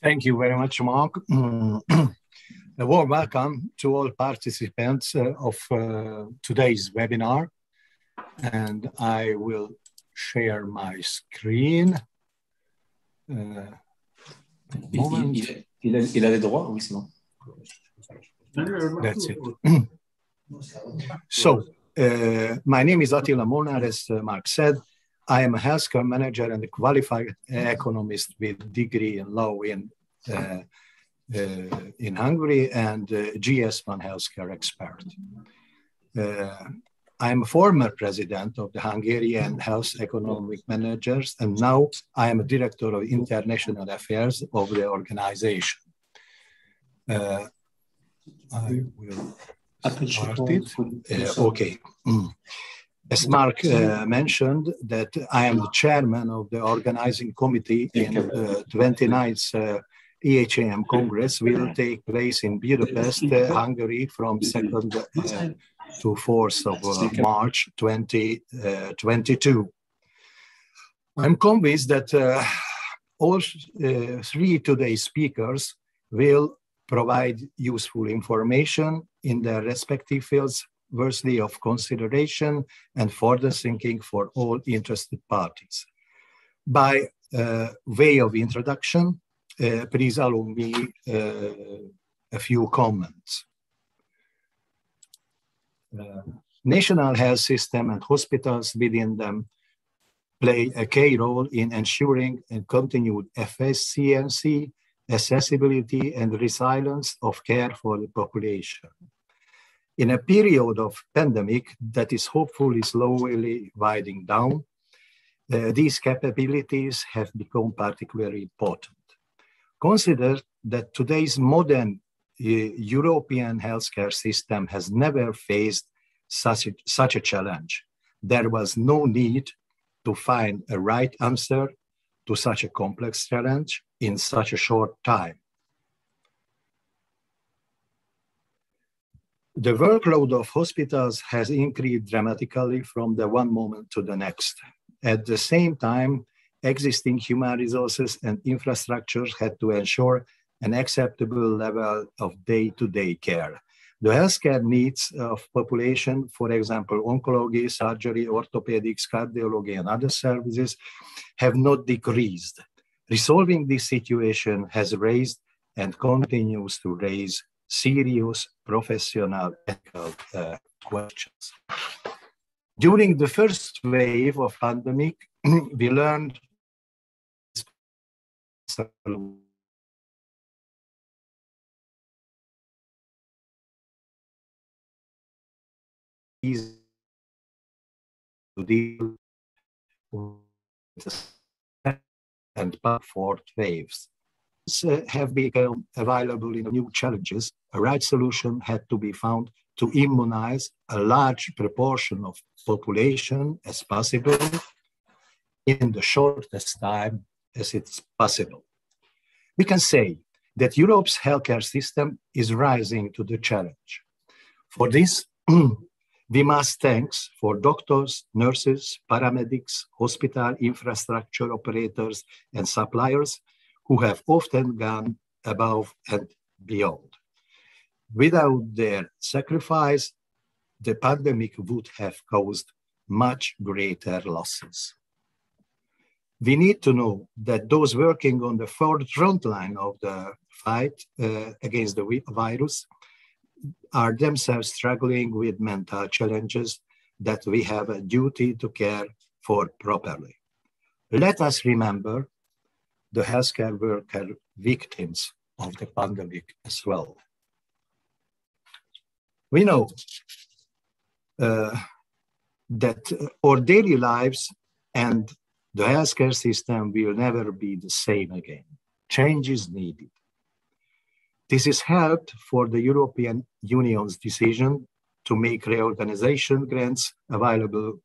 Thank you very much, Mark. A warm welcome to all participants of today's webinar. And I will share my screen. Il a les droits, oui, c'est bon. That's it. So, my name is Attila Molnár, as Mark said. I am a healthcare manager and a qualified economist with degree in law in Hungary and GS1 healthcare expert. I am a former president of the Hungarian Health Economic Managers, and now I am a director of international affairs of the organization. I will start it. Okay. As Mark mentioned, that I am the chairman of the organizing committee in the 29th EHAM Congress will take place in Budapest, Hungary from 2nd to 4th of March 2022. I'm convinced that all three today's speakers will provide useful information in their respective fields worthy of consideration and further thinking for all interested parties. By way of introduction, please allow me a few comments. National health system and hospitals within them play a key role in ensuring a continued efficiency, accessibility, and resilience of care for the population. In a period of pandemic that is hopefully slowly winding down, these capabilities have become particularly important. Consider that today's modern European healthcare system has never faced such a challenge. There was no need to find a right answer to such a complex challenge in such a short time. The workload of hospitals has increased dramatically from the one moment to the next. At the same time, existing human resources and infrastructures had to ensure an acceptable level of day-to-day care. The healthcare needs of population, for example, oncology, surgery, orthopedics, cardiology, and other services, have not decreased. Resolving this situation has raised and continues to raise serious professional ethical questions. During the first wave of pandemic, we learned to deal with and fourth waves. Have become available in new challenges. A right solution had to be found to immunize a large proportion of population as possible in the shortest time as it's possible. We can say that Europe's healthcare system is rising to the challenge. For this, we must thank for doctors, nurses, paramedics, hospital infrastructure operators, and suppliers who have often gone above and beyond. Without their sacrifice, the pandemic would have caused much greater losses. We need to know that those working on the front line of the fight against the virus are themselves struggling with mental challenges that we have a duty to care for properly. Let us remember the healthcare worker victims of the pandemic as well. We know that our daily lives and the healthcare system will never be the same again. Change is needed. This is helped for the European Union's decision to make reorganization grants available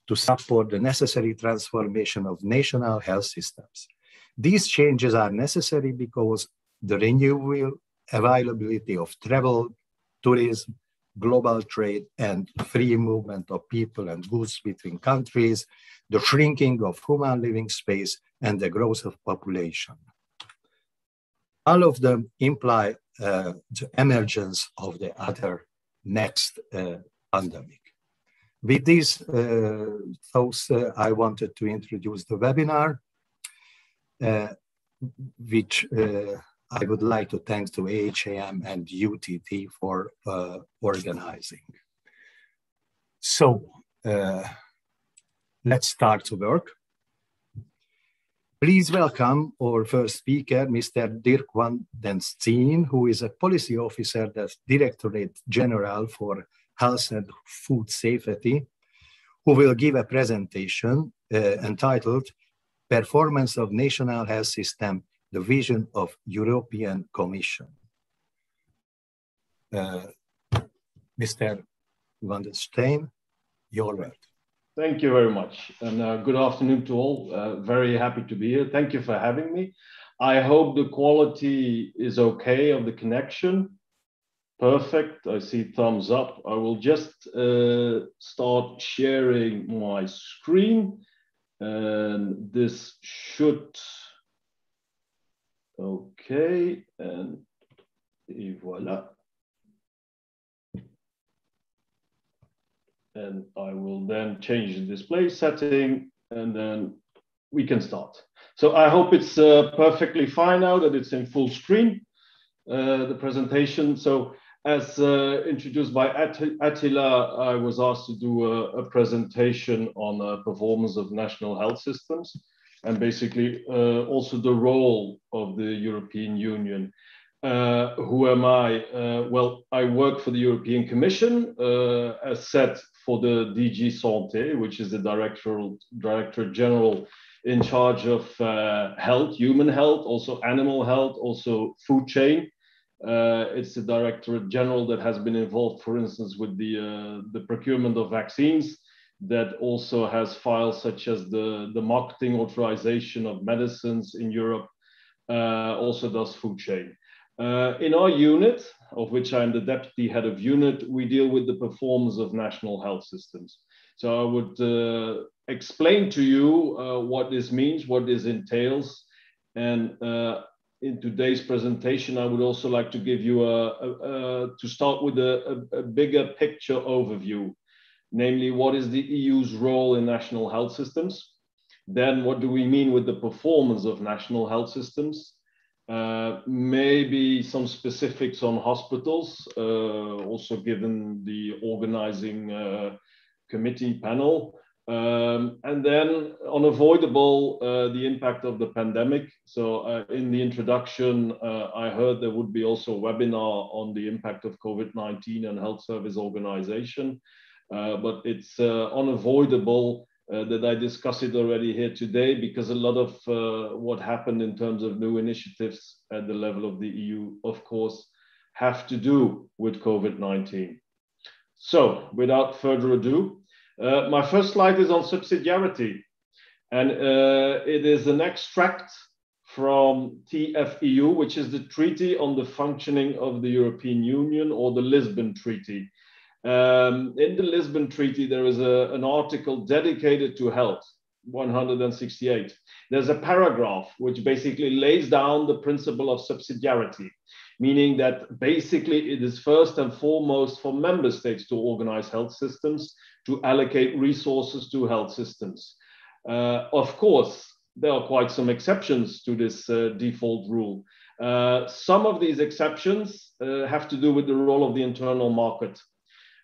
to support the necessary transformation of national health systems. These changes are necessary because the renewal, availability of travel, tourism, global trade, and free movement of people and goods between countries, the shrinking of human living space, and the growth of population. All of them imply the emergence of the other next pandemic. With these thoughts, I wanted to introduce the webinar, which I would like to thank to AHAM and UTT for organizing. So let's start to work. Please welcome our first speaker, Mr. Dirk van den Steen, who is a policy officer at the Directorate General for Health and Food Safety, who will give a presentation entitled Performance of National Health System, the Vision of European Commission. Mr. van den Steen, your word. Thank you very much, and good afternoon to all. Very happy to be here. Thank you for having me. I hope the quality is okay of the connection. Perfect, I see thumbs up. I will just start sharing my screen, and this should, okay, and voila. And I will then change the display setting, and then we can start. So I hope it's perfectly fine now that it's in full screen, the presentation. So as introduced by Attila, I was asked to do a presentation on performance of national health systems, and basically also the role of the European Union. Who am I? Well, I work for the European Commission, as said, for the DG Santé, which is the Director General in charge of health, human health, also animal health, also food chain. It's the Directorate General that has been involved, for instance, with the procurement of vaccines, that also has files such as the marketing authorization of medicines in Europe, also does food chain. In our unit, of which I'm the deputy head of unit, we deal with the performance of national health systems. So I would explain to you what this means, what this entails. And in today's presentation, I would also like to give you to start with a bigger picture overview, namely what is the EU's role in national health systems? Then what do we mean with the performance of national health systems? Maybe some specifics on hospitals, also given the organizing committee panel. And then unavoidable, the impact of the pandemic. So in the introduction, I heard there would be also a webinar on the impact of COVID-19 and health service organization, but it's unavoidable that I discuss it already here today, because a lot of what happened in terms of new initiatives at the level of the EU, of course, have to do with COVID-19. So without further ado, my first slide is on subsidiarity, and it is an extract from TFEU, which is the Treaty on the Functioning of the European Union, or the Lisbon Treaty. In the Lisbon Treaty, there is an article dedicated to health, 168. There's a paragraph which basically lays down the principle of subsidiarity, meaning that basically it is first and foremost for member states to organize health systems, to allocate resources to health systems. Of course, there are quite some exceptions to this default rule. Some of these exceptions have to do with the role of the internal market.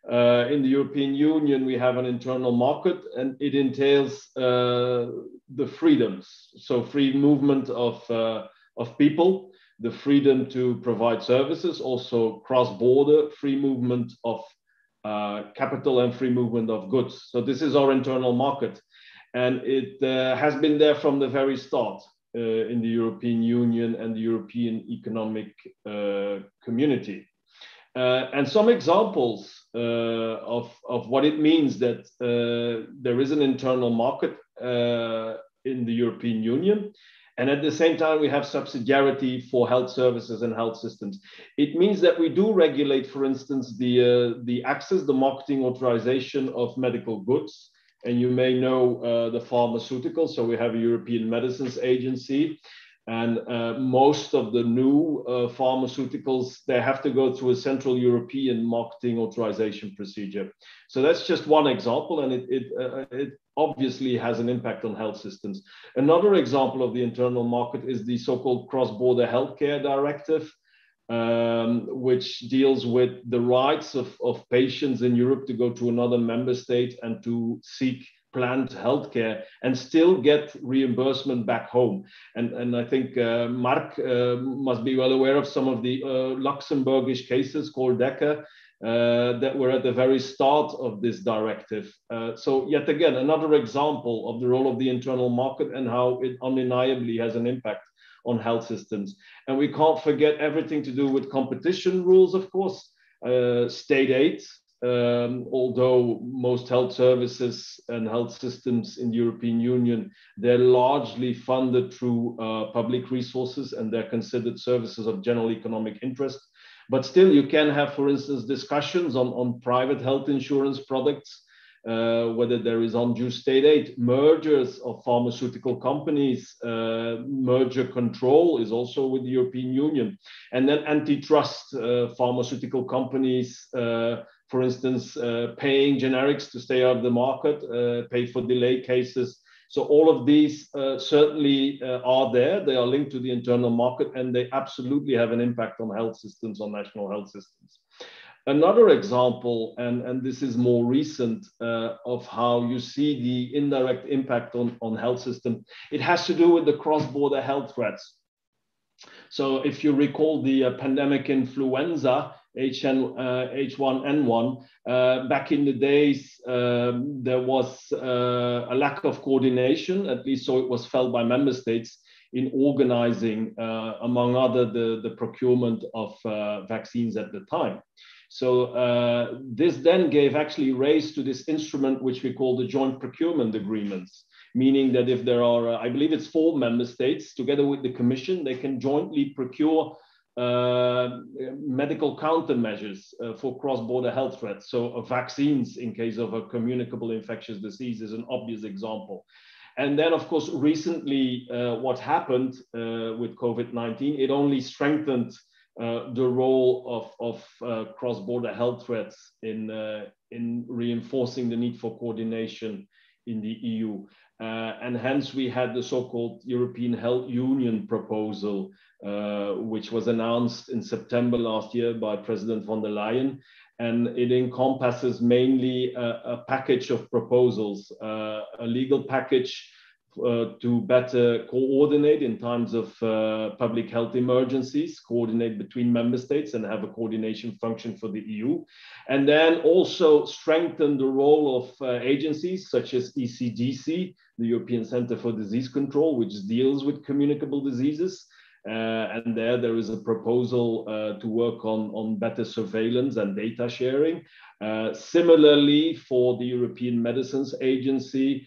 In the European Union, we have an internal market, and it entails the freedoms. So free movement of people, the freedom to provide services, also cross-border free movement of capital and free movement of goods. So this is our internal market. And it has been there from the very start in the European Union and the European Economic Community. And some examples of what it means that there is an internal market in the European Union. And at the same time, we have subsidiarity for health services and health systems. It means that we do regulate, for instance, the access, the marketing authorization of medical goods. And you may know the pharmaceuticals. So we have a European Medicines Agency. And most of the new pharmaceuticals, they have to go through a central European marketing authorization procedure. So that's just one example, and it obviously has an impact on health systems. Another example of the internal market is the so-called cross-border healthcare directive, which deals with the rights of patients in Europe to go to another member state and to seek planned healthcare and still get reimbursement back home. And I think Mark must be well aware of some of the Luxembourgish cases called DECA that were at the very start of this directive. So yet again, another example of the role of the internal market and how it undeniably has an impact on health systems. And we can't forget everything to do with competition rules, of course, state aid. Although most health services and health systems in the European Union, they're largely funded through public resources and they're considered services of general economic interest. But still, you can have, for instance, discussions on private health insurance products, whether there is undue state aid, mergers of pharmaceutical companies, merger control is also with the European Union, and then antitrust pharmaceutical companies, for instance, paying generics to stay out of the market, pay for delay cases. So all of these certainly are there. They are linked to the internal market, and they absolutely have an impact on health systems, on national health systems. Another example, and this is more recent, of how you see the indirect impact on health systems, it has to do with the cross-border health threats. So if you recall the pandemic influenza, H1N1, back in the days, there was a lack of coordination, at least so it was felt by member states, in organizing, among other, the procurement of vaccines at the time. So this then gave actually rise to this instrument, which we call the joint procurement agreements, meaning that if there are, I believe it's 4 member states, together with the Commission, they can jointly procure medical countermeasures for cross-border health threats. So vaccines in case of a communicable infectious disease is an obvious example. And then, of course, recently, what happened with COVID-19, it only strengthened the role of cross-border health threats in reinforcing the need for coordination in the EU. And hence we had the so-called European Health Union proposal, which was announced in September last year by President von der Leyen. And it encompasses mainly a package of proposals, a legal package to better coordinate in times of public health emergencies, coordinate between member states and have a coordination function for the EU. And then also strengthen the role of agencies such as ECDC, the European Center for Disease Control, which deals with communicable diseases. And there is a proposal to work on better surveillance and data sharing. Similarly, for the European Medicines Agency,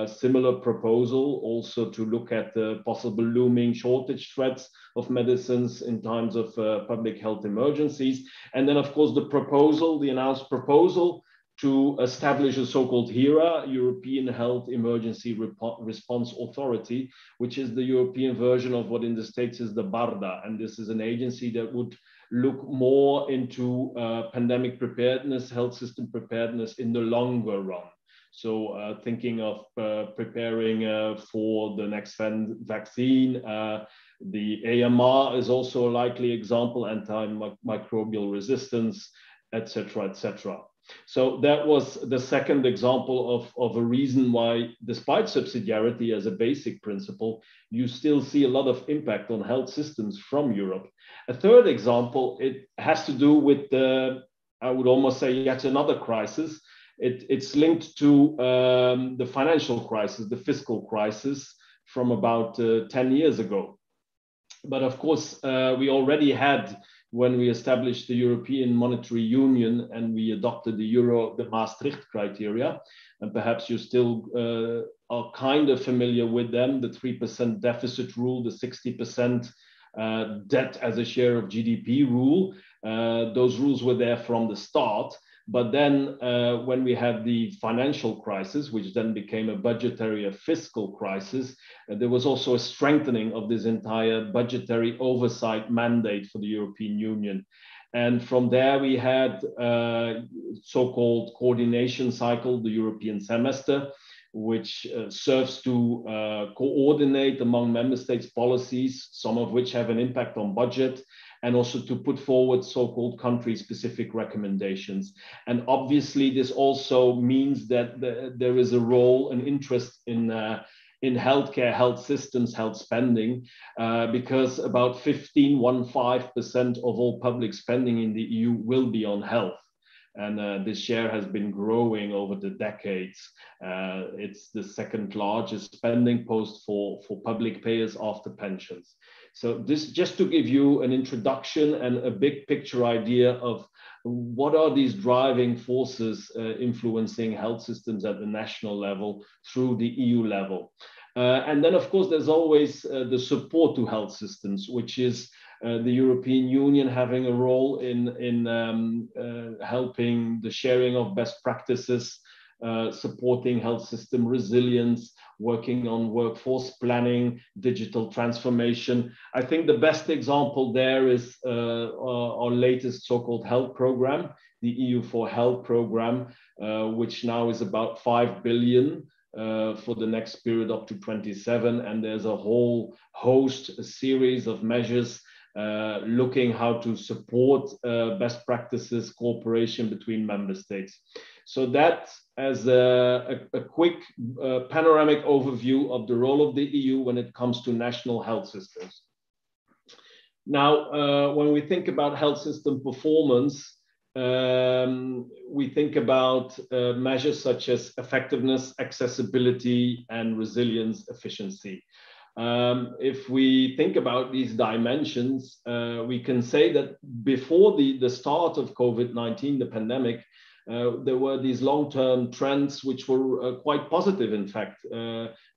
similar proposal also to look at the possible looming shortage threats of medicines in times of public health emergencies. And then, of course, the announced proposal to establish a so-called HERA, European Health Emergency Response Authority, which is the European version of what in the States is the BARDA. And this is an agency that would look more into pandemic preparedness, health system preparedness in the longer run. So thinking of preparing for the next vaccine, the AMR is also a likely example, antimicrobial resistance, etc., etc. So that was the second example of a reason why, despite subsidiarity as a basic principle, you still see a lot of impact on health systems from Europe. A third example, it has to do with, I would almost say, yet another crisis. It's linked to the financial crisis, the fiscal crisis from about 10 years ago. But of course, we already had, when we established the European Monetary Union and we adopted the Maastricht criteria, and perhaps you still are kind of familiar with them, the 3% deficit rule, the 60% debt as a share of GDP rule. Those rules were there from the start. But then when we had the financial crisis, which then became a budgetary, a fiscal crisis, there was also a strengthening of this entire budgetary oversight mandate for the European Union. And from there, we had so-called coordination cycle, the European semester, which serves to coordinate among member states policies, some of which have an impact on budget, and also to put forward so-called country-specific recommendations. And obviously, this also means that there is a role, an interest in healthcare, health systems, health spending, because about 15% of all public spending in the EU will be on health. And this share has been growing over the decades. It's the second largest spending post for public payers after pensions. So this just to give you an introduction and a big picture idea of what are these driving forces influencing health systems at the national level through the EU level. And then, of course, there's always the support to health systems, which is the European Union having a role in helping the sharing of best practices, supporting health system resilience, working on workforce planning, digital transformation. I think the best example there is our latest so-called health program, the EU for Health program, which now is about 5 billion for the next period up to 27. And there's a whole host, a series of measures looking how to support best practices, cooperation between member states. So that as a quick panoramic overview of the role of the EU when it comes to national health systems. Now, when we think about health system performance, we think about measures such as effectiveness, accessibility, and resilience, efficiency. If we think about these dimensions, we can say that before the start of COVID-19, the pandemic, there were these long-term trends which were quite positive, in fact.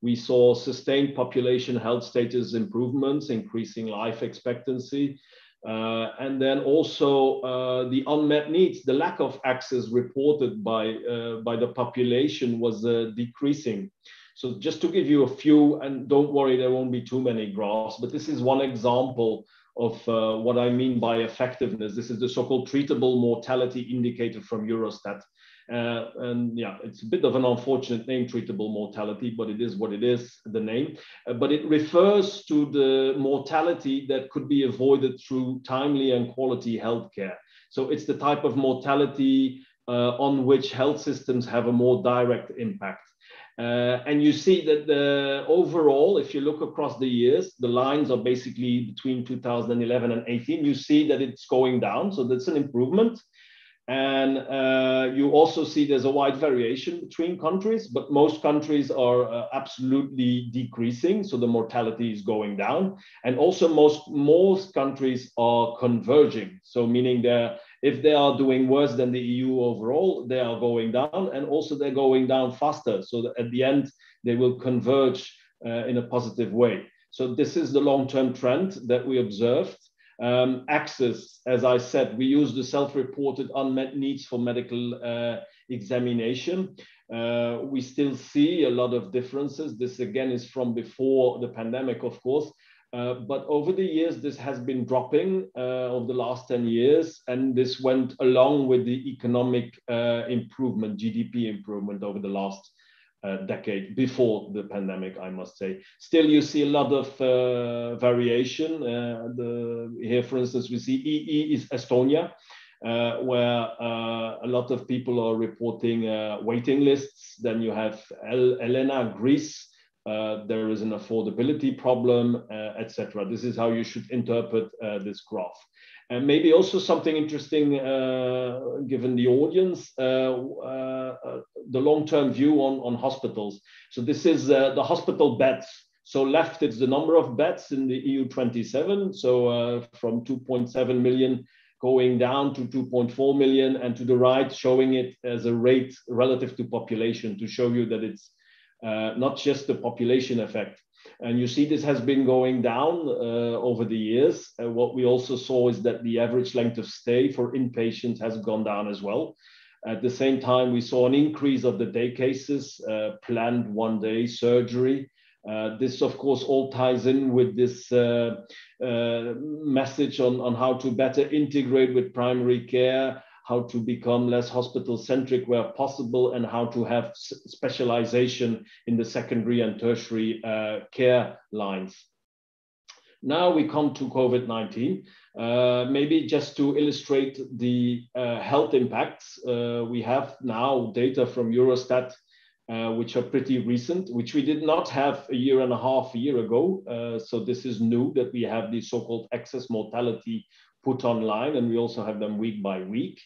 We saw sustained population health status improvements, increasing life expectancy, and then also the unmet needs, the lack of access reported by the population was decreasing. So just to give you a few, and don't worry, there won't be too many graphs, but this is one example of what I mean by effectiveness. This is the so-called treatable mortality indicator from Eurostat. And yeah, it's a bit of an unfortunate name, treatable mortality, but it is what it is, the name. But it refers to the mortality that could be avoided through timely and quality healthcare. So it's the type of mortality on which health systems have a more direct impact. And you see that overall, if you look across the years, the lines are basically between 2011 and 18. You see that it's going down, so that's an improvement. And you also see there's a wide variation between countries, but most countries are absolutely decreasing, so the mortality is going down. And also most countries are converging, so meaning if they are doing worse than the EU overall, they are going down, and also they're going down faster, so that at the end, they will converge in a positive way. So this is the long-term trend that we observed. Access, as I said, we use the self-reported unmet needs for medical examination. We still see a lot of differences. This again is from before the pandemic, of course, but over the years, this has been dropping over the last 10 years, and this went along with the economic improvement, GDP improvement over the last decade before the pandemic, I must say. Still, you see a lot of variation. Here, for instance, we see EE is Estonia, where a lot of people are reporting waiting lists. Then you have Elena, Greece. There is an affordability problem, etc. This is how you should interpret this graph. And maybe also something interesting, given the audience, the long-term view on hospitals. So this is the hospital beds. So left, it's the number of beds in the EU 27. So from 2.7 million going down to 2.4 million, and to the right, showing it as a rate relative to population to show you that it's not just the population effect. And you see this has been going down over the years. What we also saw is that the average length of stay for inpatients has gone down as well. At the same time, we saw an increase of the day cases, planned one-day surgery. This, of course, all ties in with this message on how to better integrate with primary care, how to become less hospital-centric where possible, and how to have specialization in the secondary and tertiary care lines. Now we come to COVID-19. Maybe just to illustrate the health impacts, we have now data from Eurostat, which are pretty recent, which we did not have a year ago. So this is new that we have the so-called excess mortality put online, and we also have them week by week.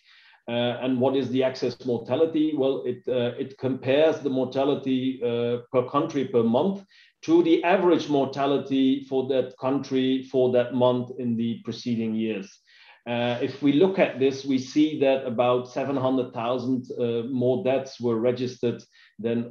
And what is the excess mortality? Well, it compares the mortality per country per month to the average mortality for that country for that month in the preceding years. If we look at this, we see that about 700,000 more deaths were registered than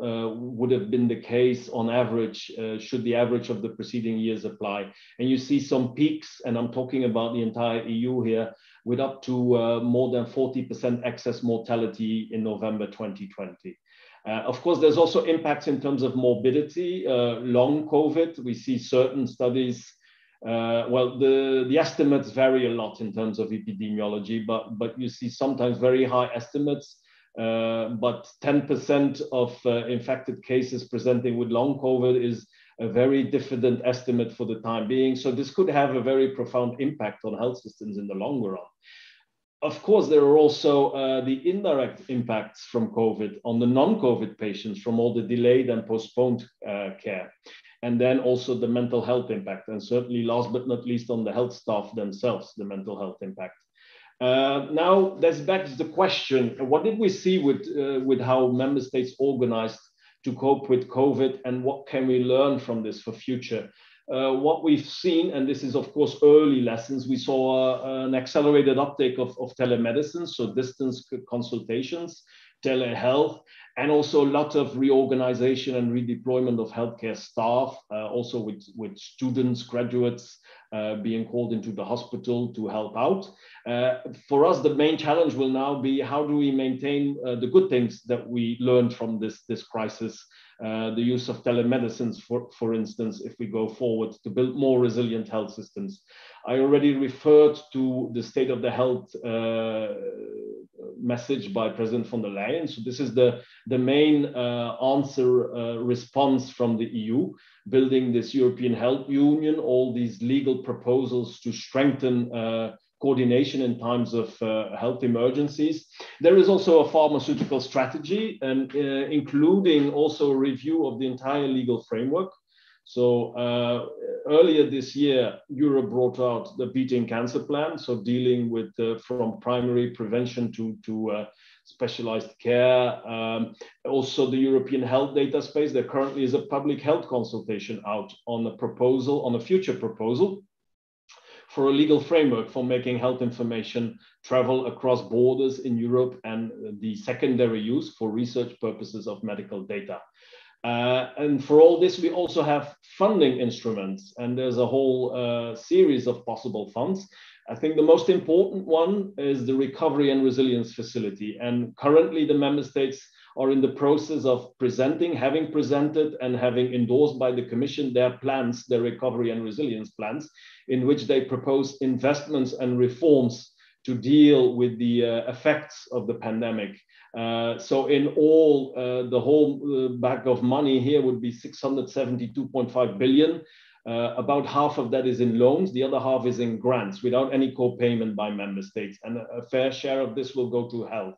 would have been the case on average, should the average of the preceding years apply. And you see some peaks, and I'm talking about the entire EU here, with up to more than 40% excess mortality in November 2020. Of course, there's also impacts in terms of morbidity, long COVID. We see certain studies, well, the estimates vary a lot in terms of epidemiology, but you see sometimes very high estimates, but 10% of infected cases presenting with long COVID is a very diffident estimate for the time being. So this could have a very profound impact on health systems in the longer run. Of course, there are also the indirect impacts from COVID on the non-COVID patients from all the delayed and postponed care. And then also the mental health impact. And certainly last but not least on the health staff themselves, the mental health impact. Now, this begs the question, what did we see with how member states organized to cope with COVID, and what can we learn from this for future? What we've seen, and this is of course early lessons, we saw an accelerated uptake of telemedicine, so distance consultations, telehealth, and also a lot of reorganization and redeployment of healthcare staff, also with students, graduates being called into the hospital to help out. For us, the main challenge will now be how do we maintain the good things that we learned from this crisis, the use of telemedicine, for instance, if we go forward to build more resilient health systems. I already referred to the State of the Health message by President von der Leyen. So this is the main response from the EU, building this European Health Union, all these legal proposals to strengthen coordination in times of health emergencies. There is also a pharmaceutical strategy, and including also a review of the entire legal framework. So earlier this year, Europe brought out the Beating Cancer Plan, so dealing with from primary prevention to specialized care. Also the European health data space, there currently is a public health consultation out on a proposal, on a future proposal for a legal framework for making health information travel across borders in Europe and the secondary use for research purposes of medical data. And for all this, we also have funding instruments, and there's a whole series of possible funds. I think the most important one is the Recovery and Resilience Facility. And currently the member states are in the process of having presented and having endorsed by the Commission their plans, their recovery and resilience plans, in which they propose investments and reforms to deal with the effects of the pandemic. So in all, the whole bag of money here would be 672.5 billion. About half of that is in loans, the other half is in grants without any co-payment by member states. And a fair share of this will go to health.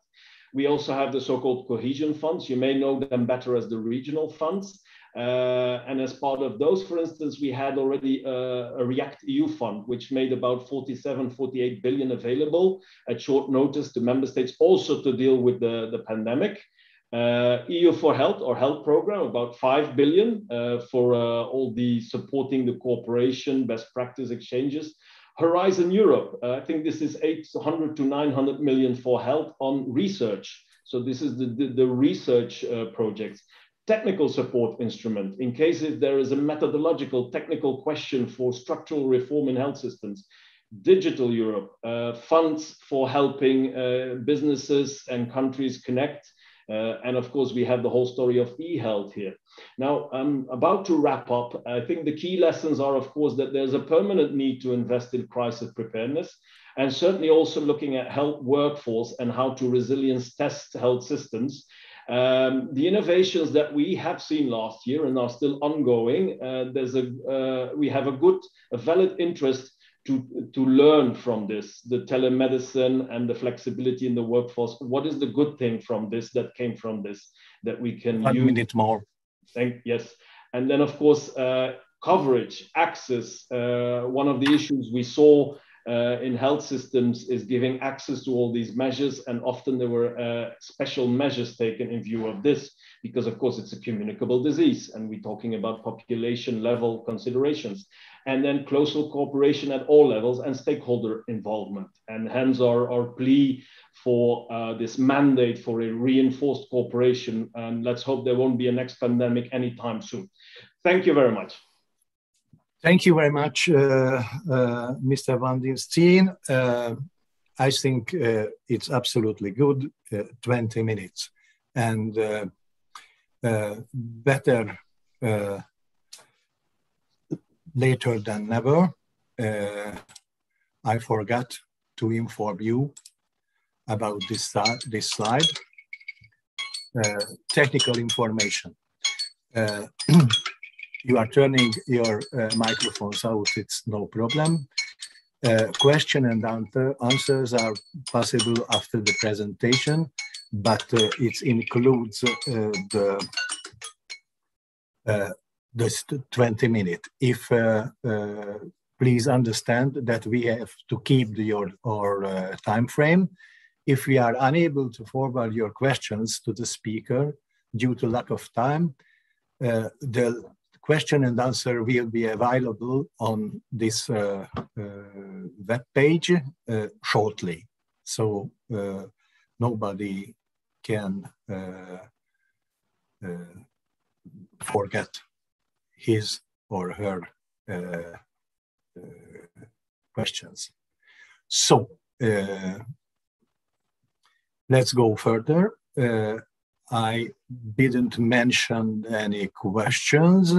We also have the so-called Cohesion Funds. You may know them better as the regional funds. And as part of those, for instance, we had already a React EU fund, which made about 48 billion available at short notice to member states also to deal with the pandemic. EU for Health, or health program, about 5 billion for all the supporting the cooperation, best practice exchanges. Horizon Europe, I think this is 800 to 900 million for health on research. So this is the research projects. Technical support instrument, in case if there is a methodological technical question for structural reform in health systems. Digital Europe, funds for helping businesses and countries connect. And of course, we have the whole story of e-health here. Now, I'm about to wrap up. I think the key lessons are, of course, that there's a permanent need to invest in crisis preparedness, and certainly also looking at health workforce and how to resilience test health systems. The innovations that we have seen last year and are still ongoing, we have a valid interest to learn from this, the telemedicine and the flexibility in the workforce. What is the good thing from this that came from this that we can use? 1 minute more. Yes. And then, of course, coverage, access. One of the issues we saw in health systems is giving access to all these measures, and often there were special measures taken in view of this, because of course it's a communicable disease and we're talking about population level considerations. And then closer cooperation at all levels and stakeholder involvement, and hence our plea for this mandate for a reinforced cooperation, and let's hope there won't be a next pandemic anytime soon. Thank you very much. Thank you very much, Mr. Van den Steen. I think it's absolutely good, 20 minutes. And better later than never. I forgot to inform you about this slide. Technical information. You are turning your microphones out, it's no problem. Question and answers are possible after the presentation, but it includes this 20 minutes. If please understand that we have to keep our time frame. If we are unable to forward your questions to the speaker due to lack of time, the question and answer will be available on this web page shortly. So nobody can forget his or her questions. So let's go further. I didn't mention any questions,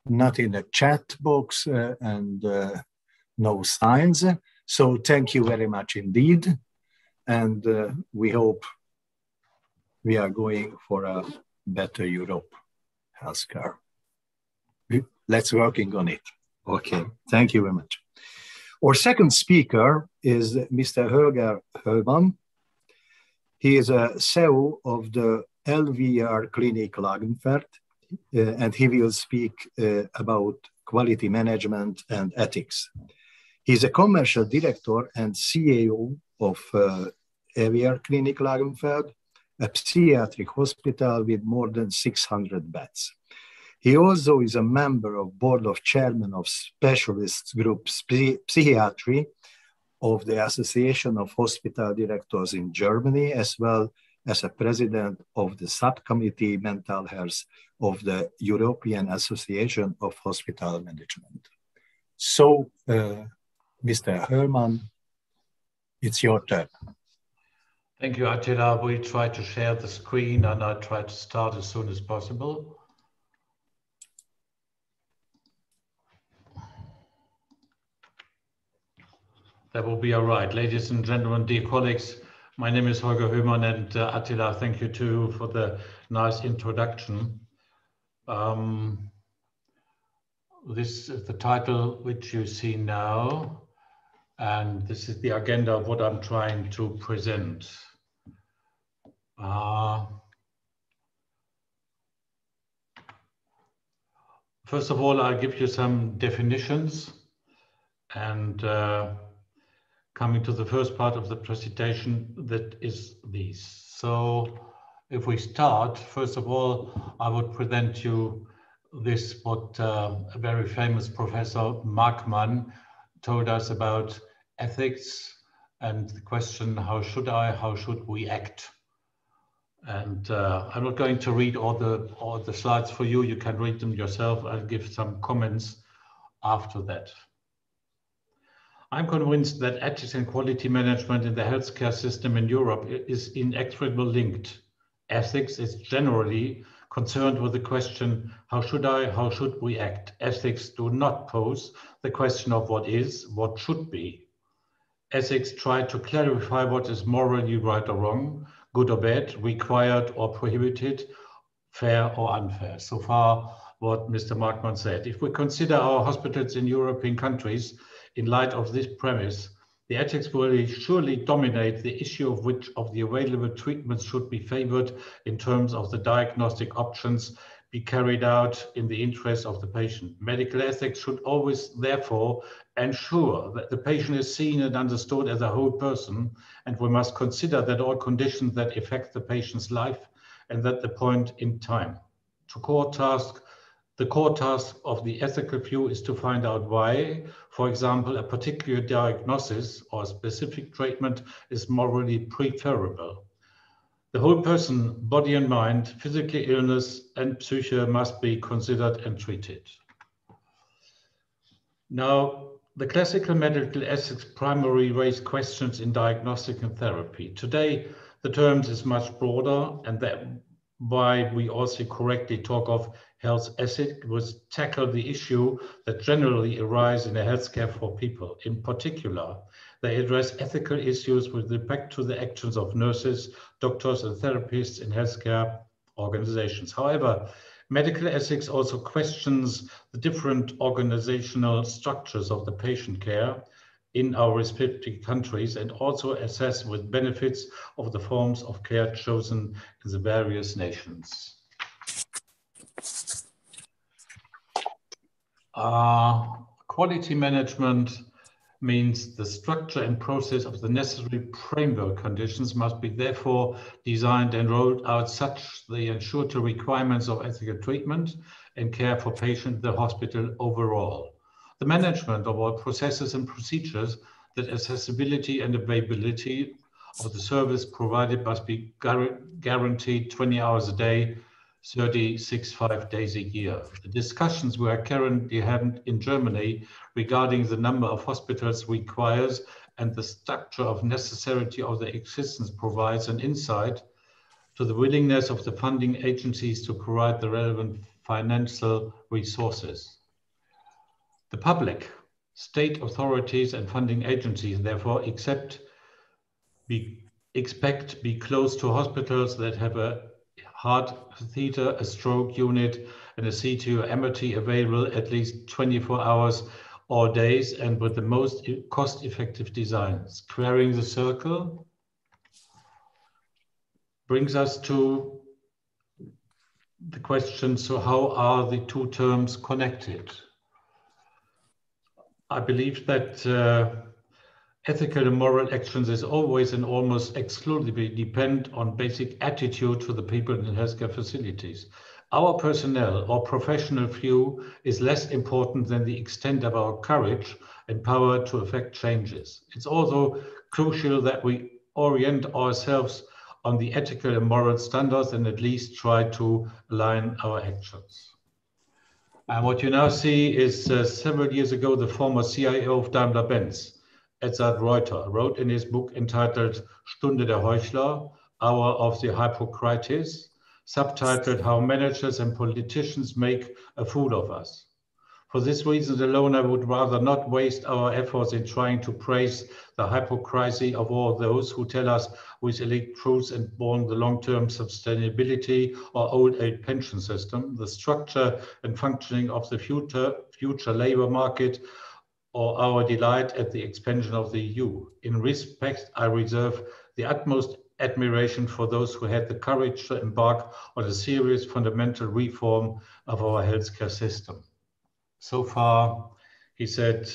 not in the chat box and no signs. So thank you very much indeed. And we hope we are going for a better Europe healthcare. Let's working on it. Okay, thank you very much. Our second speaker is Mr. Holger Höhmann. He is a CEO of the LVR Clinic Klagenfurt, and he will speak about quality management and ethics. He's a commercial director and CEO of LVR Clinic Klagenfurt, a psychiatric hospital with more than 600 beds. He also is a member of board of chairman of specialists group Psychiatry of the Association of Hospital Directors in Germany, as well as a president of the subcommittee mental health of the European Association of Hospital Management. So, Mr. Höhmann, it's your turn. Thank you, Attila. We try to share the screen and I try to start as soon as possible. That will be all right. Ladies and gentlemen, dear colleagues, my name is Holger Höhmann, and Attila, thank you too for the nice introduction. This is the title which you see now, and this is the agenda of what I'm trying to present. First of all, I'll give you some definitions, and coming to the first part of the presentation, that is these. So if we start, first of all, I would present you this, what a very famous professor, Markman, told us about ethics and the question, how should we act? And I'm not going to read all the slides for you. You can read them yourself. I'll give some comments after that. I'm convinced that ethics and quality management in the healthcare system in Europe is inextricably linked. Ethics is generally concerned with the question, how should we act? Ethics do not pose the question of what is, what should be. Ethics try to clarify what is morally right or wrong, good or bad, required or prohibited, fair or unfair. So far, what Mr. Markmann said. If we consider our hospitals in European countries in light of this premise, the ethics will surely dominate the issue of which of the available treatments should be favored in terms of the diagnostic options be carried out in the interest of the patient. Medical ethics should always, therefore, ensure that the patient is seen and understood as a whole person, and we must consider that all conditions that affect the patient's life and at the point in time. The core task of the ethical view is to find out why, for example, a particular diagnosis or specific treatment is morally preferable. The whole person, body and mind, physical illness and psyche must be considered and treated. Now, the classical medical ethics primarily raise questions in diagnostic and therapy. Today, the terms is much broader, and that's why we also correctly talk of health ethics, which tackle the issue that generally arise in a healthcare for people. In particular, they address ethical issues with respect to the actions of nurses, doctors, and therapists in healthcare organizations. However, medical ethics also questions the different organizational structures of the patient care in our respective countries, and also assess with benefits of the forms of care chosen in the various nations. Quality management means the structure and process of the necessary framework conditions must be therefore designed and rolled out such they ensure the requirements of ethical treatment and care for patients in the hospital overall. The management of all processes and procedures, that accessibility and availability of the service provided must be guaranteed 20 hours a day, 5 days a year. The discussions we are currently having in Germany regarding the number of hospitals requires and the structure of necessity of the existence provides an insight to the willingness of the funding agencies to provide the relevant financial resources. The public, state authorities and funding agencies therefore expect be close to hospitals that have a heart theater, a stroke unit, and a CT or MRT available at least 24 hours or days, and with the most cost-effective designs. Squaring the circle brings us to the question, so how are the two terms connected? I believe that ethical and moral actions is always and almost exclusively depend on basic attitude to the people in healthcare facilities. Our personnel or professional view is less important than the extent of our courage and power to effect changes. It's also crucial that we orient ourselves on the ethical and moral standards and at least try to align our actions. And what you now see is several years ago, the former CIO of Daimler-Benz, Edzard Reuter, wrote in his book entitled Stunde der Heuchler, Hour of the Hypocrites, subtitled How Managers and Politicians Make a Fool of Us. For this reason alone, I would rather not waste our efforts in trying to praise the hypocrisy of all those who tell us with elite truths and born the long-term sustainability or old age pension system, the structure and functioning of the future labor market, or our delight at the expansion of the EU. In respect, I reserve the utmost admiration for those who had the courage to embark on a serious fundamental reform of our healthcare system. So far, he said,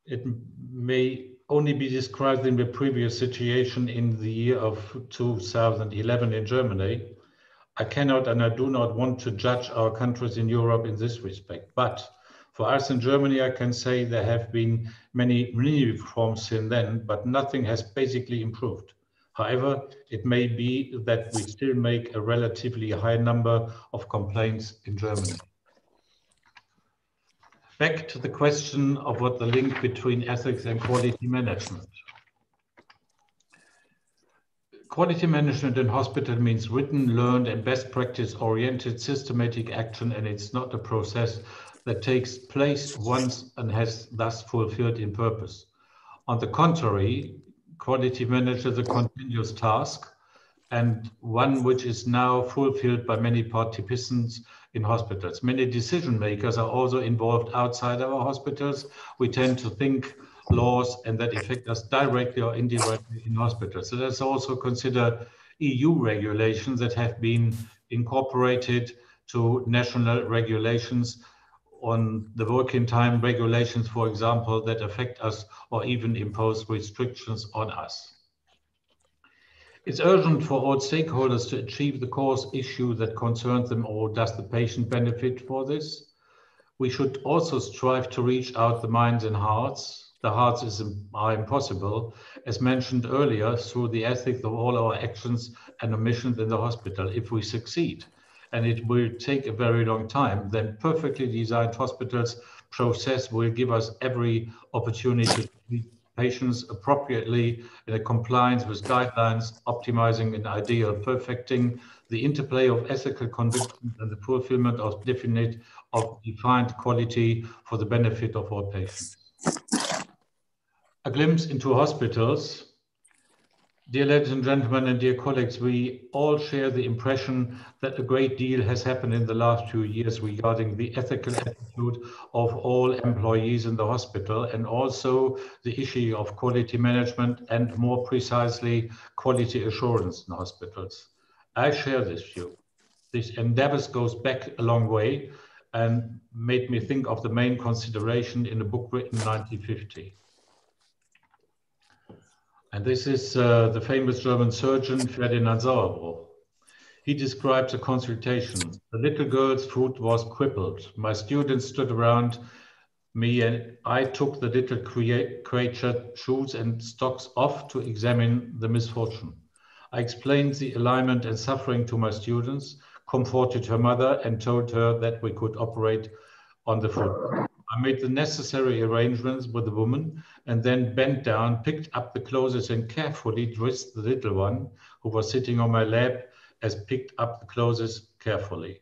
it may only be described in the previous situation in the year of 2011 in Germany. I cannot and I do not want to judge our countries in Europe in this respect, but for us in Germany, I can say there have been many reforms since then, but nothing has basically improved. However, it may be that we still make a relatively high number of complaints in Germany. Back to the question of what the link between ethics and quality management. Quality management in hospital means written, learned, and best practice oriented systematic action, and it's not a process that takes place once and has thus fulfilled in purpose. On the contrary, quality management is a continuous task and one which is now fulfilled by many participants in hospitals. Many decision makers are also involved outside our hospitals. We tend to think laws and that affect us directly or indirectly in hospitals. So let's also consider EU regulations that have been incorporated to national regulations on the working time regulations, for example, that affect us or even impose restrictions on us. It's urgent for all stakeholders to achieve the cause issue that concerns them, or does the patient benefit for this? We should also strive to reach out the minds and hearts. The hearts are impossible, as mentioned earlier, through the ethics of all our actions and omissions in the hospital. If we succeed, and it will take a very long time, then perfectly designed hospitals process will give us every opportunity to treat patients appropriately in a compliance with guidelines, optimizing an ideal, perfecting the interplay of ethical conviction and the fulfillment of defined quality for the benefit of all patients. A glimpse into hospitals. Dear ladies and gentlemen and dear colleagues, we all share the impression that a great deal has happened in the last few years regarding the ethical attitude of all employees in the hospital, and also the issue of quality management and, more precisely, quality assurance in hospitals. I share this view. This endeavor goes back a long way and made me think of the main consideration in a book written in 1950. And this is the famous German surgeon Ferdinand Sauerbruch. He describes a consultation. The little girl's foot was crippled. My students stood around me and I took the little creature shoes and stocks off to examine the misfortune. I explained the alignment and suffering to my students, comforted her mother and told her that we could operate on the foot. I made the necessary arrangements with the woman and then bent down, picked up the clothes and carefully dressed the little one who was sitting on my lap, as picked up the clothes carefully.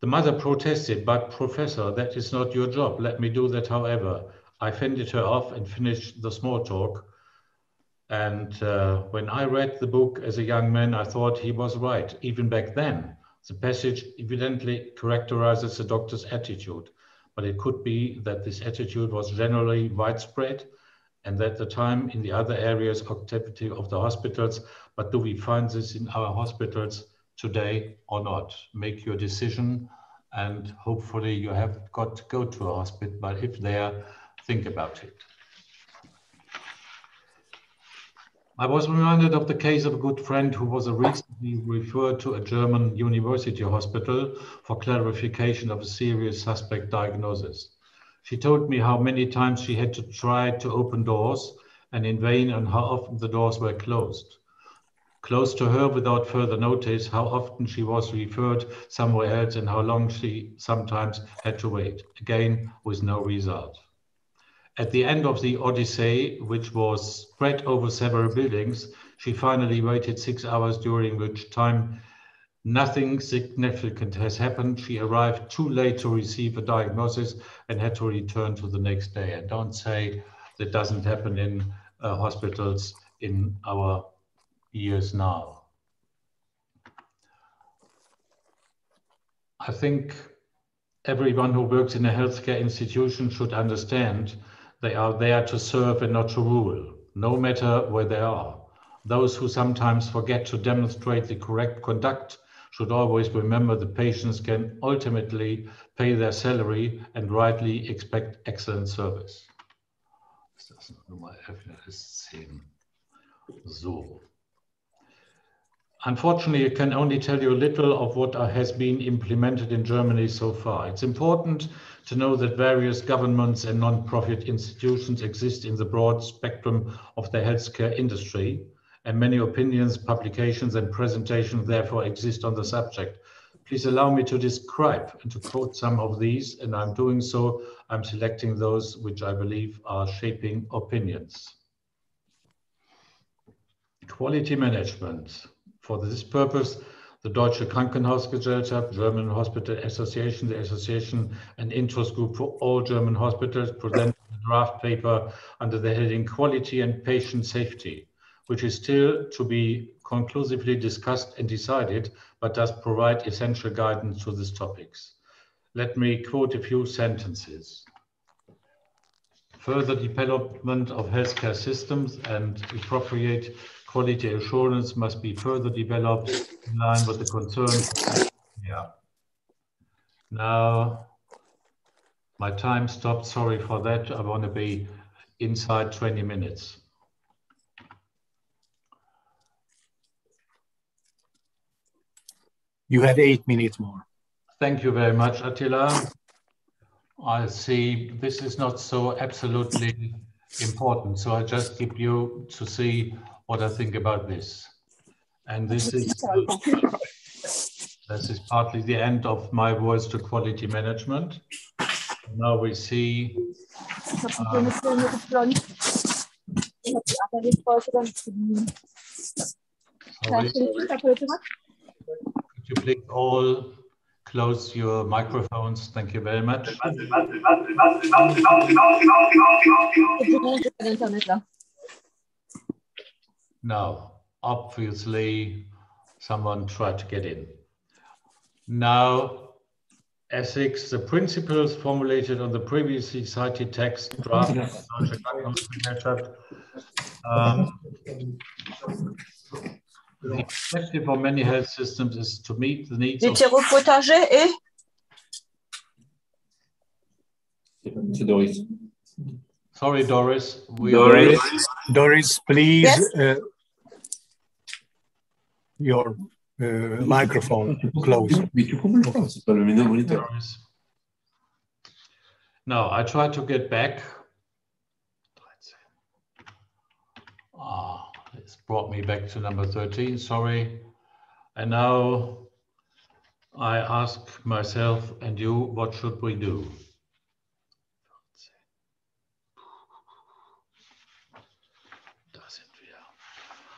The mother protested, but Professor, that is not your job. Let me do that, however. I fended her off and finished the small talk. And when I read the book as a young man, I thought he was right. Even back then, the passage evidently characterizes the doctor's attitude. But it could be that this attitude was generally widespread and at the time in the other areas of activity of the hospitals. But do we find this in our hospitals today or not? Make your decision, and hopefully you have got to go to a hospital, but if there, think about it. I was reminded of the case of a good friend who was recently referred to a German university hospital for clarification of a serious suspect diagnosis. She told me how many times she had to try to open doors and in vain, and how often the doors were closed. Close to her without further notice, how often she was referred somewhere else and how long she sometimes had to wait, again with no result. At the end of the Odyssey, which was spread over several buildings, she finally waited 6 hours, during which time nothing significant has happened. She arrived too late to receive a diagnosis and had to return to the next day. And don't say that doesn't happen in hospitals in our years now. I think everyone who works in a healthcare institution should understand they are there to serve and not to rule, no matter where they are. Those who sometimes forget to demonstrate the correct conduct should always remember the patients can ultimately pay their salary and rightly expect excellent service. Ist das Nummer 10? So. Unfortunately, I can only tell you a little of what has been implemented in Germany so far. It's important to know that various governments and non-profit institutions exist in the broad spectrum of the healthcare industry, and many opinions, publications, and presentations therefore exist on the subject. please allow me to describe and to quote some of these, and I'm doing so. I'm selecting those which I believe are shaping opinions. Quality management. For this purpose, the Deutsche Krankenhausgesellschaft, German Hospital Association, the Association and Interest Group for all German hospitals, presented a draft paper under the heading Quality and Patient Safety, which is still to be conclusively discussed and decided, but does provide essential guidance to these topics. Let me quote a few sentences. Further development of healthcare systems and appropriate quality assurance must be further developed in line with the concerns. Yeah. Now, my time stopped. Sorry for that. I want to be inside 20 minutes. You have 8 minutes more. Thank you very much, Attila. I see this is not so absolutely important, so I just give you to see what I think about this. And this is partly the end of my words to quality management. Now we see. Sorry. Could you please all close your microphones? Thank you very much. Now, obviously, someone tried to get in. Now, ethics, the principles formulated on the previously cited text draft the objective for many health systems is to meet the needs of... Sorry, Doris. Doris, please, yes? Your microphone closed. Now, I try to get back. It's brought me back to number 13, sorry. And now I ask myself and you, what should we do?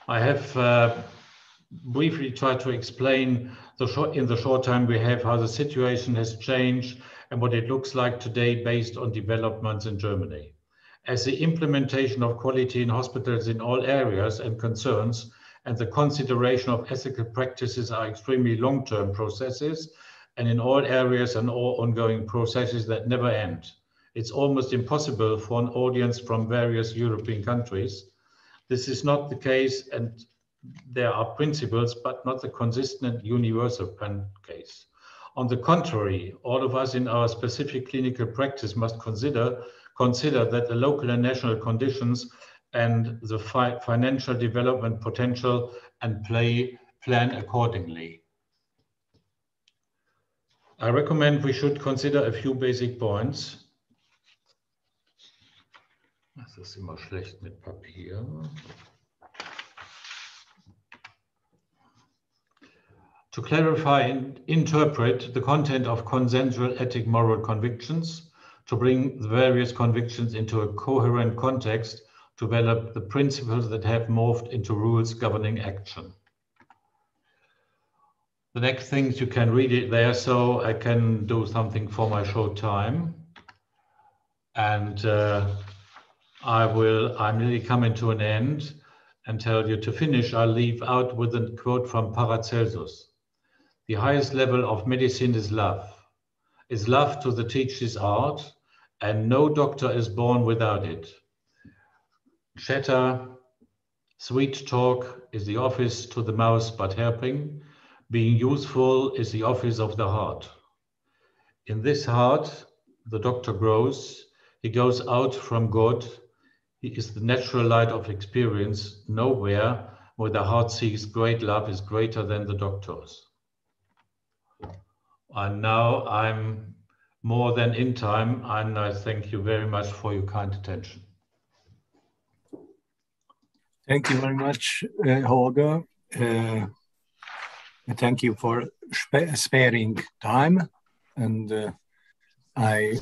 I have briefly tried to explain in the short time we have how the situation has changed and what it looks like today based on developments in Germany. As the implementation of quality in hospitals in all areas and concerns and the consideration of ethical practices are extremely long-term processes and in all areas and all ongoing processes that never end. It's almost impossible for an audience from various European countries. This is not the case, and there are principles, but not the consistent universal case. On the contrary, all of us in our specific clinical practice must consider that the local and national conditions and the financial development potential and plan accordingly. I recommend we should consider a few basic points. Das ist immer schlecht mit Papier. To clarify and interpret the content of consensual ethic moral convictions, to bring the various convictions into a coherent context, to develop the principles that have morphed into rules governing action. The next things you can read it there, so I can do something for my short time. And I'm nearly coming to an end and tell you to finish. I'll leave out with a quote from Paracelsus. The highest level of medicine is love to the teacher's art, and no doctor is born without it. Chatter, sweet talk is the office to the mouth but helping. Being useful is the office of the heart. In this heart, the doctor grows. He goes out from God. He is the natural light of experience. Nowhere where the heart sees great love is greater than the doctor's. And now I'm more than in time, and I thank you very much for your kind attention. Thank you very much, Holger. Thank you for sparing time, and I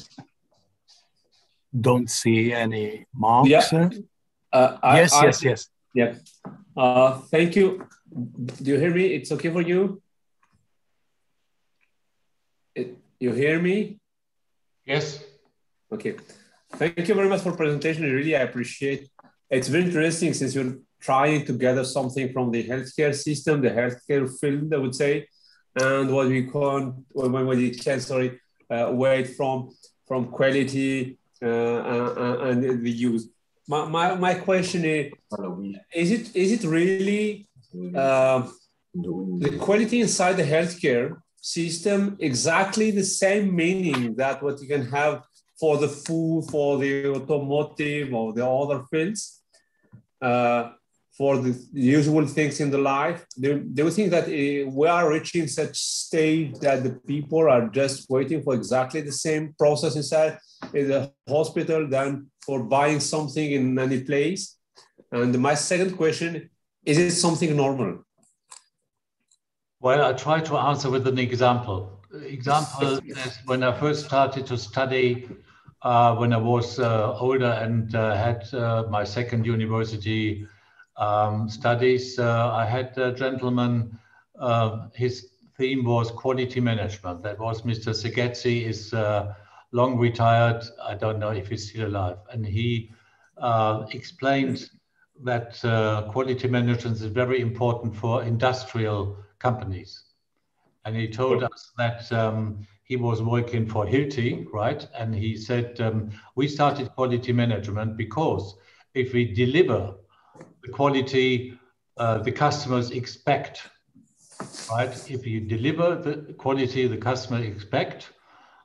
don't see any marks. Yeah. Yes. Yeah. Thank you. Do you hear me? It's okay for you? You hear me? Yes. Okay. Thank you very much for presentation. Really, I appreciate. It's very interesting since you're trying to gather something from the healthcare system, the healthcare field, I would say, and what we can, wait from quality and the use. My question is it really the quality inside the healthcare system exactly the same meaning that what you can have for the food, for the automotive or the other fields, for the usual things in the life? Do you think that we are reaching such stage that the people are just waiting for exactly the same process inside the hospital than for buying something in any place? And my second question, is it something normal? Well, I try to answer with an example. Example is when I first started to study, when I was older and had my second university studies, I had a gentleman, his theme was quality management. That was Mr. Segetzi, is long retired. I don't know if he's still alive. And he explained that quality management is very important for industrial companies. And he told us that he was working for Hilti, right? And he said, we started quality management because if we deliver the quality the customers expect, right? If you deliver the quality the customer expect,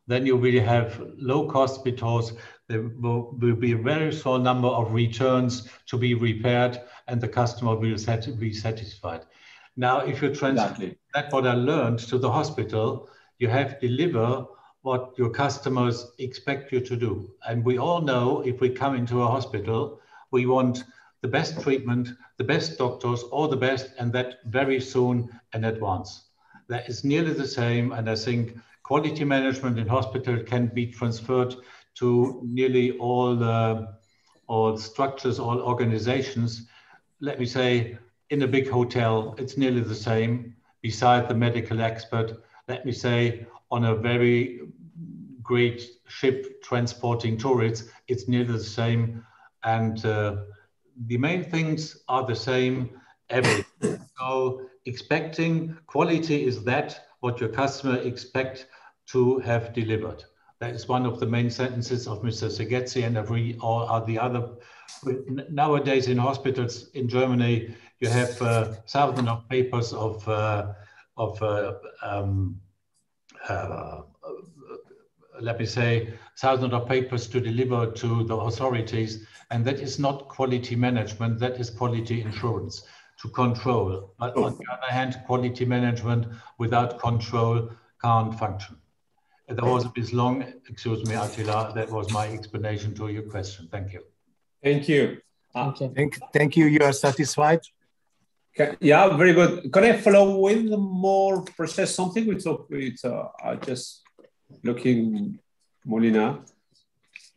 then you will have low cost because there will be a very small number of returns to be repaired and the customer will be satisfied. Now, if you translate that what I learned to the hospital, you have to deliver what your customers expect you to do. And we all know if we come into a hospital, we want the best treatment, the best doctors, all the best, and that very soon in advance. That is nearly the same, and I think quality management in hospital can be transferred to nearly all structures, all organizations. Let me say, in a big hotel, it's nearly the same. Beside the medical expert, let me say, on a very great ship transporting tourists, it's nearly the same. And the main things are the same everywhere. So expecting quality is that what your customer expect to have delivered. That is one of the main sentences of Mr. Segetzi and all the other. Nowadays in hospitals in Germany, you have thousands of papers of let me say, thousands of papers to deliver to the authorities. And that is not quality management, that is quality insurance to control. But on the other hand, quality management without control can't function. That was a bit long, excuse me, Attila, that was my explanation to your question. Thank you. Thank you. Thank you, you are satisfied? Yeah, very good. Can I follow with more precise something? It's just looking Molina.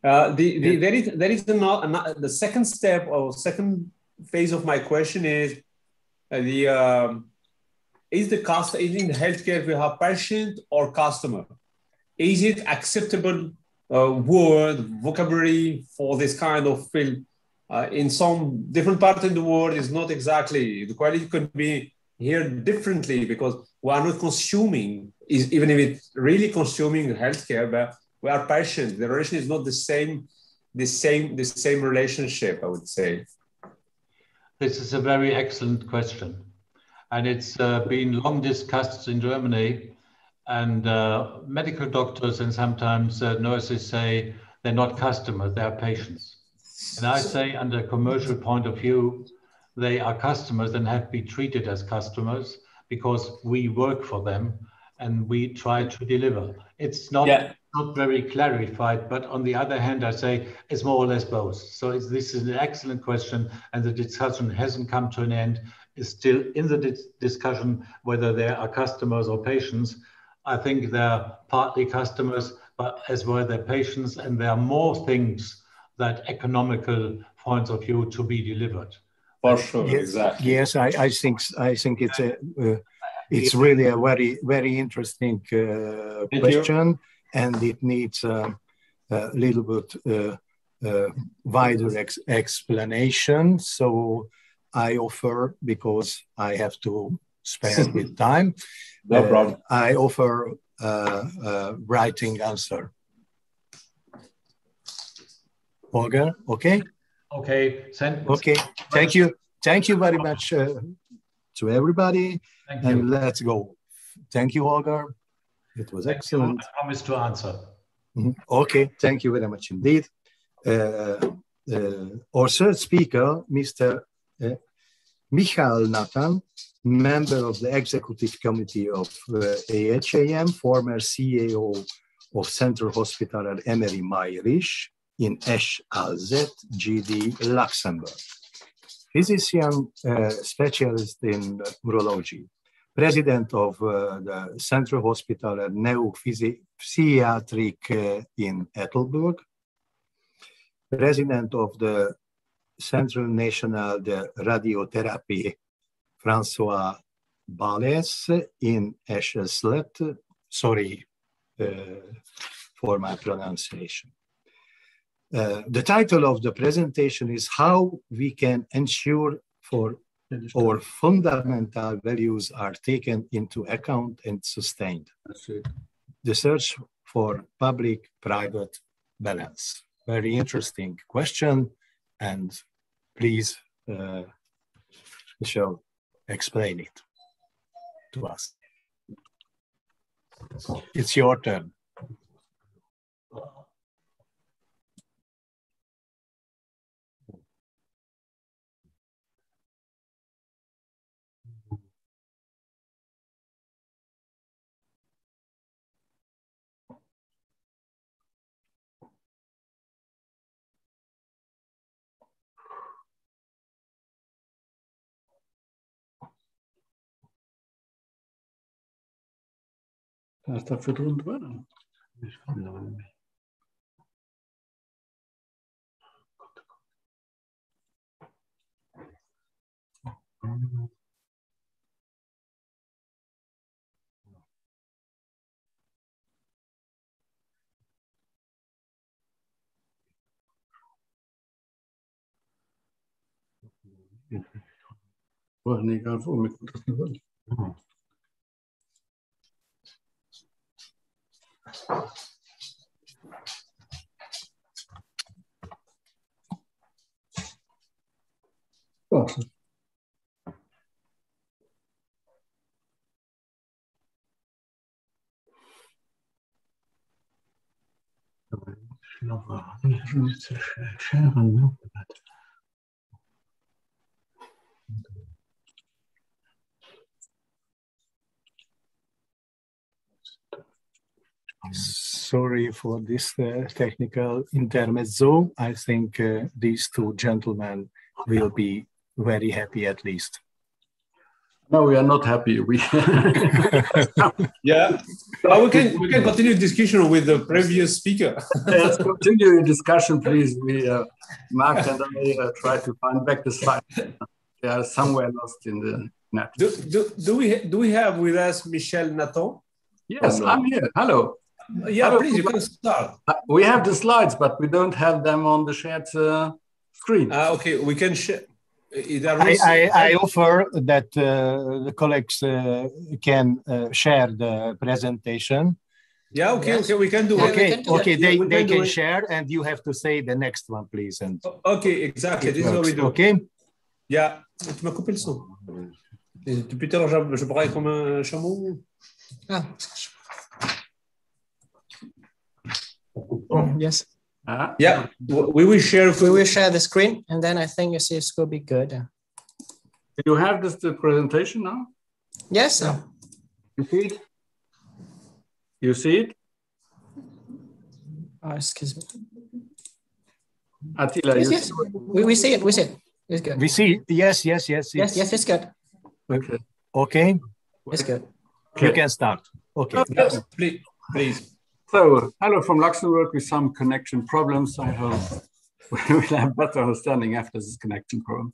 There is the second step or second phase of my question is is in healthcare we have patient or customer? Is it acceptable word vocabulary for this kind of field? In some different parts in the world is not exactly, the quality could be here differently because we are not consuming, even if it's really consuming healthcare, but we are patient. The relation is not the same relationship, I would say. This is a very excellent question. And it's been long discussed in Germany, and medical doctors and sometimes nurses say they're not customers, they are patients. And I say, under a commercial point of view, they are customers and have been treated as customers because we work for them and we try to deliver. It's not very clarified, but on the other hand, I say it's more or less both. So this is an excellent question, and the discussion hasn't come to an end. is still in the discussion whether they are customers or patients. I think they're partly customers, but as well they're patients, and there are more things that economical points of view to be delivered. For sure, yes, exactly. Yes, I think it's really a very interesting question, and it needs a little bit wider explanation. So I offer, because I have to spare with time, no problem. I offer writing answer. Holger, okay? Okay. Okay. Thank you very much to everybody. Thank and you. Let's go. Thank you, Holger. It was excellent. I promise to answer. Okay. Thank you very much indeed. Our third speaker, Mr. Michal Nathan, member of the Executive Committee of AHAM, former CEO of Central Hospital at Emery Mayrisch in Esch-Alzette, GD, Luxembourg. Physician specialist in urology, president of the Central Hospital at Neuropsychiatric in Ettelburg, president of the Central National de Radiothérapie François Balès in Esch-Alzette. Sorry for my pronunciation. The title of the presentation is How We Can Ensure for our fundamental values are taken into account and sustained. The search for public-private balance. Very interesting question, and please, Michel, explain it to us. It's your turn. Está verdwunden. Well, nee, ik ga voor me. Oh. Sorry for this technical intermezzo. I think these two gentlemen will be very happy at least. No, we are not happy. We yeah, we can continue discussion with the previous speaker. Let's continue the discussion, please. We Mark and I try to find back the slides. They are somewhere lost in the net. Do we have with us Michel Nathan? Yes, no? I'm here. Hello. Yeah, hello. Please, you can start. We have the slides, but we don't have them on the shared screen. Okay, we can share. I offer that the colleagues can share the presentation. Yeah, okay, yes. Okay, we can do it. Okay, they can share, and you have to say the next one, please. And okay, exactly. This is what we do. Okay. Yeah. Tu m'as coupé le son. Depuis tout à l'heure, je braille comme un chameau. Ah. Yes. Yeah, we will share the screen, and then I think it's going to be good. Do you have the presentation now? Yes. You see it? You see it? Oh, excuse me. Attila, yes. We see it. We see it. It's good. We see it. Yes, it's good. Okay. Okay, It's good. you can start. Okay. Yes, please. So, hello from Luxembourg with some connection problems. I hope we will have better understanding after this connection problem.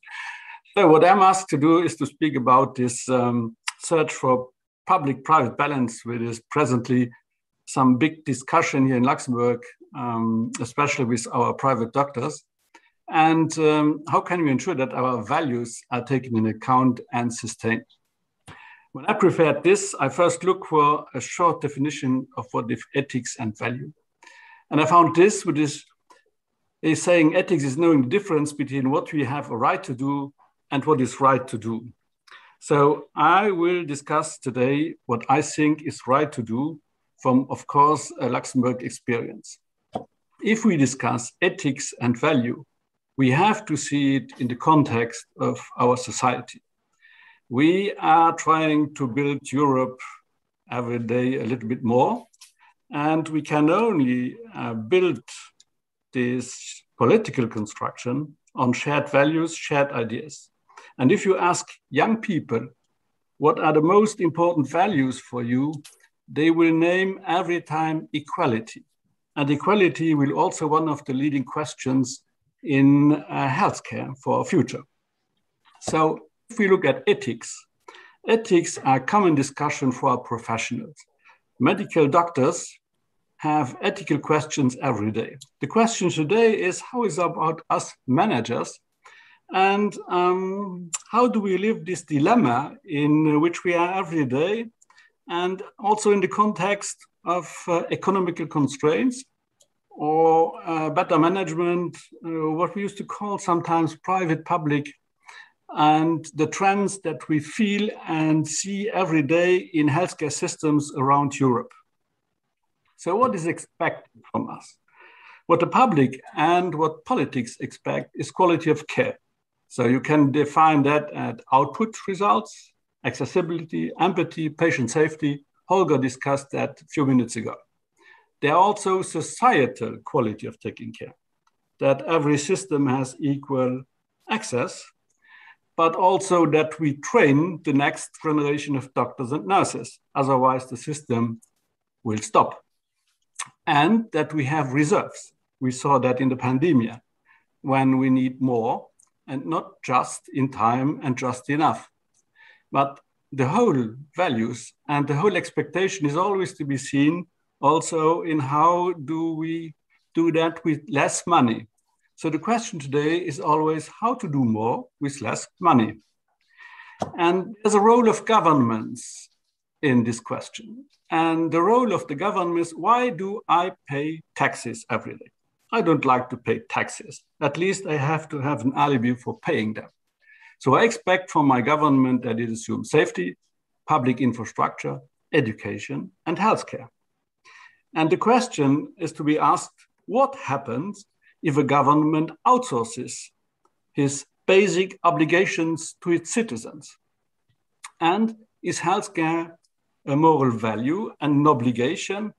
So what I'm asked to do is to speak about this search for public-private balance, which is presently some big discussion here in Luxembourg, especially with our private doctors. And how can we ensure that our values are taken into account and sustained? When I prepared this, I first looked for a short definition of what is ethics and value. And I found this, which is saying ethics is knowing the difference between what we have a right to do and what is right to do. So I will discuss today what I think is right to do from, of course, a Luxembourg experience. If we discuss ethics and value, we have to see it in the context of our society. We are trying to build Europe every day a little bit more, and we can only build this political construction on shared values, shared ideas. And if you ask young people, what are the most important values for you, they will name every time equality. And equality will also one of the leading questions in healthcare for our future. So if we look at ethics, ethics are a common discussion for our professionals. Medical doctors have ethical questions every day. The question today is how is it about us managers, and how do we live this dilemma in which we are every day, and also in the context of economical constraints or better management, what we used to call sometimes private-public, and the trends that we feel and see every day in healthcare systems around Europe. So what is expected from us? What the public and what politics expect is quality of care. So you can define that at output results, accessibility, empathy, patient safety. Holger discussed that a few minutes ago. There are also societal quality of taking care, that every system has equal access, but also that we train the next generation of doctors and nurses. Otherwise, the system will stop. And that we have reserves. We saw that in the pandemic, when we need more, and not just in time and just enough. But the whole values and the whole expectation is always to be seen also in how do we do that with less money. So the question today is always how to do more with less money. And there's a role of governments in this question. And the role of the government is, why do I pay taxes every day? I don't like to pay taxes. At least I have to have an alibi for paying them. So I expect from my government that it assumes safety, public infrastructure, education, and healthcare. And the question is to be asked, what happens if a government outsources his basic obligations to its citizens? And is healthcare a moral value and an obligation?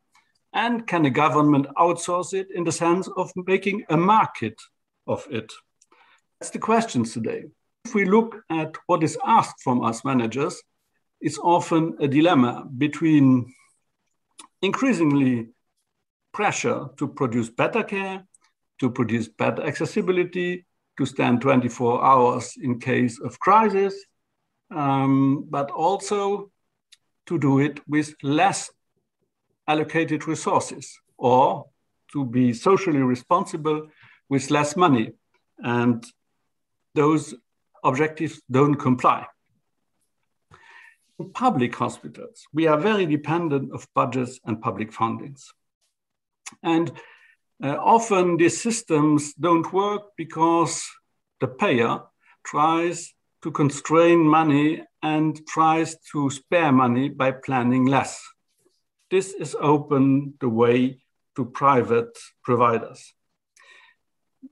And can a government outsource it in the sense of making a market of it? That's the question today. If we look at what is asked from us managers, it's often a dilemma between increasingly pressure to produce better care, to produce better accessibility, to stand 24 hours in case of crisis, but also to do it with less allocated resources, or to be socially responsible with less money. And those objectives don't comply. In public hospitals, we are very dependent of budgets and public fundings. And often these systems don't work because the payer tries to constrain money and tries to spare money by planning less. This is open the way to private providers.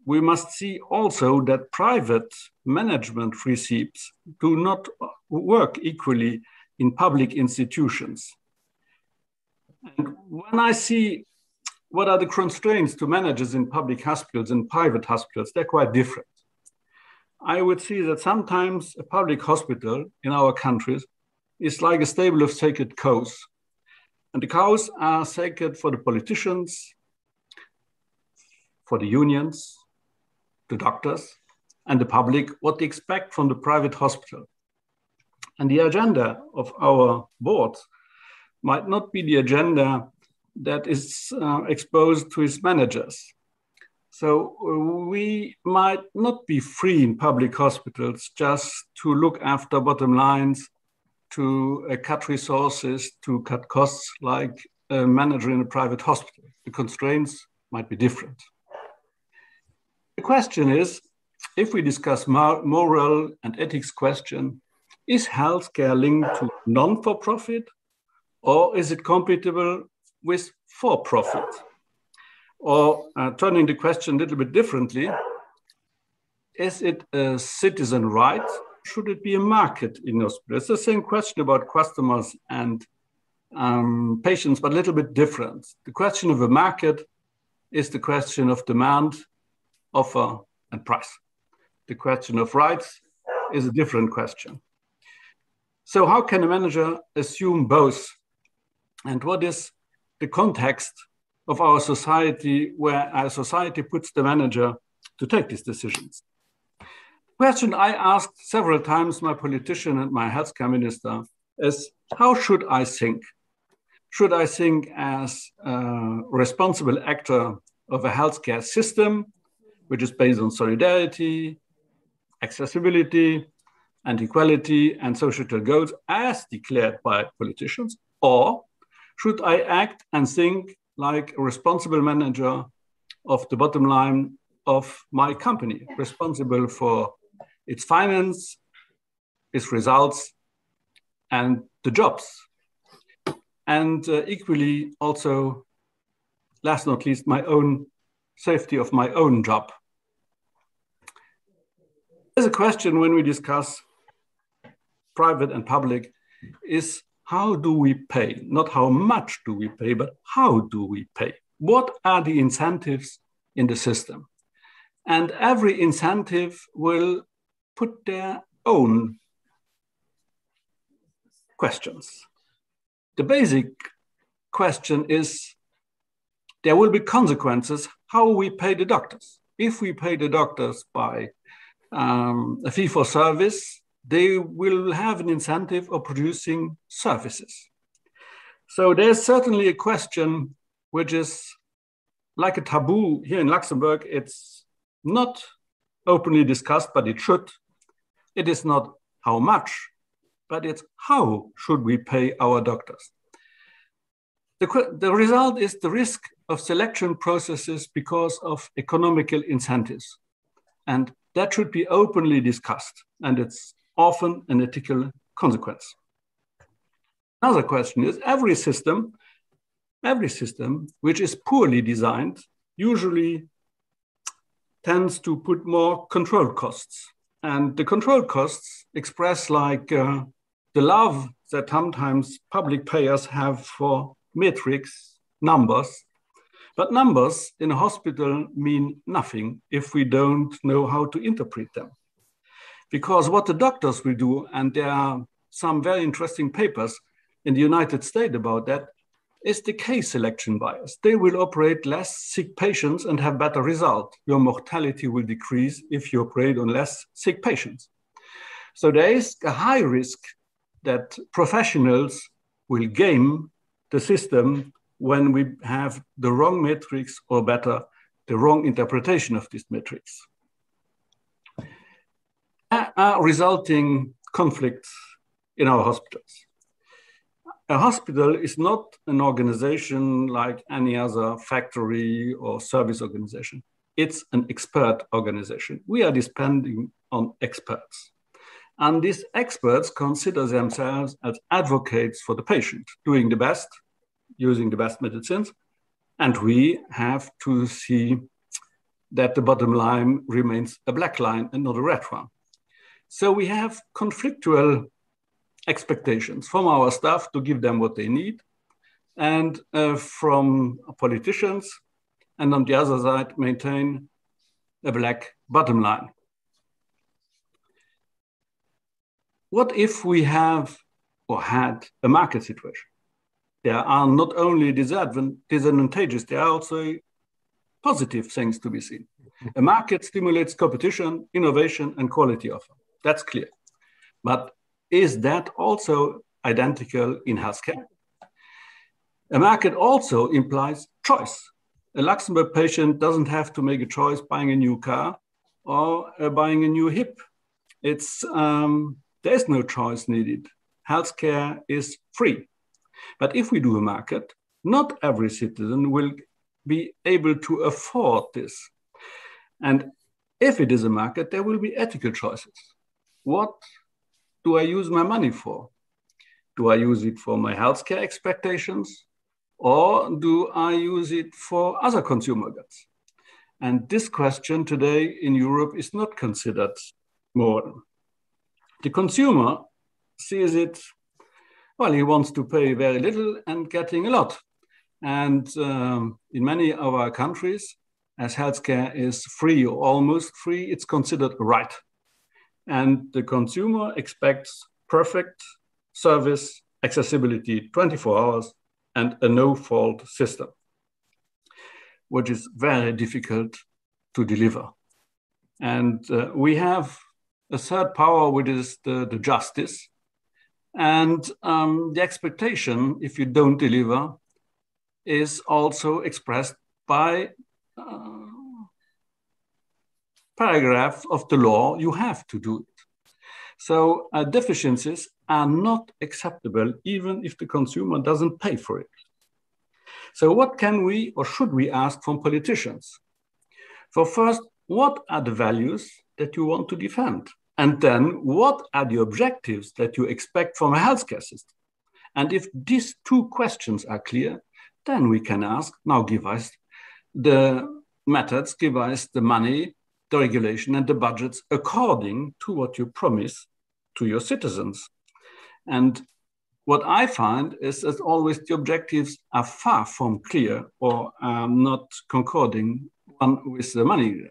We must see also that private management receipts do not work equally in public institutions. And when I see what are the constraints to managers in public hospitals and private hospitals, they're quite different. I would see that sometimes a public hospital in our countries is like a stable of sacred cows. And the cows are sacred for the politicians, for the unions, the doctors, and the public, what they expect from the private hospital. And the agenda of our boards might not be the agenda that is exposed to its managers. So we might not be free in public hospitals just to look after bottom lines, to cut resources, to cut costs like a manager in a private hospital. The constraints might be different. The question is, if we discuss moral and ethics question, is healthcare linked to non-for-profit, or is it compatible with for-profit? Or turning the question a little bit differently, is it a citizen right? Should it be a market in hospital? It's the same question about customers and patients, but a little bit different. The question of a market is the question of demand, offer, and price. The question of rights is a different question. So how can a manager assume both? And what is the context of our society where our society puts the manager to take these decisions? Question I asked several times my politician and my healthcare minister is, how should I think? Should I think as a responsible actor of a healthcare system, which is based on solidarity, accessibility, and equality and societal goals as declared by politicians? Or should I act and think like a responsible manager of the bottom line of my company, responsible for its finance, its results, and the jobs? And equally also, last not least, my own safety of my own job. There's a question when we discuss private and public is, how do we pay? Not how much do we pay, but how do we pay? What are the incentives in the system? And every incentive will put their own questions. The basic question is, there will be consequences how we pay the doctors. If we pay the doctors by a fee for service, they will have an incentive of producing services. So there's certainly a question which is like a taboo here in Luxembourg. It's not openly discussed, but it should. It is not how much, but it's how should we pay our doctors. The result is the risk of selection processes because of economical incentives. And that should be openly discussed. And it's often an ethical consequence. Another question is, every system which is poorly designed usually tends to put more control costs. And the control costs express like the love that sometimes public payers have for metrics, numbers. But numbers in a hospital mean nothing if we don't know how to interpret them. Because what the doctors will do, and there are some very interesting papers in the United States about that, is the case selection bias. They will operate less sick patients and have better results. Your mortality will decrease if you operate on less sick patients. So there is a high risk that professionals will game the system when we have the wrong metrics, or better, the wrong interpretation of these metrics. There are resulting conflicts in our hospitals. A hospital is not an organization like any other factory or service organization. It's an expert organization. We are depending on experts. And these experts consider themselves as advocates for the patient, doing the best, using the best medicines. And we have to see that the bottom line remains a black line and not a red one. So we have conflictual expectations from our staff to give them what they need, and from politicians, and on the other side, maintain a black bottom line. what if we have or had a market situation? There are not only disadvantages, there are also positive things to be seen. A market stimulates competition, innovation, and quality offer. That's clear. But is that also identical in healthcare? A market also implies choice. A Luxembourg patient doesn't have to make a choice buying a new car or buying a new hip. There's no choice needed. Healthcare is free. But if we do a market, not every citizen will be able to afford this. And if it is a market, there will be ethical choices. What do I use my money for? Do I use it for my healthcare expectations? Or do I use it for other consumer goods? And this question today in Europe is not considered more. The consumer sees it, well, he wants to pay very little and getting a lot. And in many of our countries, as healthcare is free or almost free, it's considered a right. And the consumer expects perfect service, accessibility 24 hours, and a no-fault system, which is very difficult to deliver. And we have a third power, which is the justice. And the expectation, if you don't deliver, is also expressed by paragraph of the law, you have to do it. So deficiencies are not acceptable even if the consumer doesn't pay for it. So what can we or should we ask from politicians? For first, what are the values that you want to defend? And then what are the objectives that you expect from a healthcare system? And if these two questions are clear, then we can ask, now give us the methods, give us the money, the regulation and the budgets according to what you promise to your citizens. And what I find is that always the objectives are far from clear or are not concording one with the money.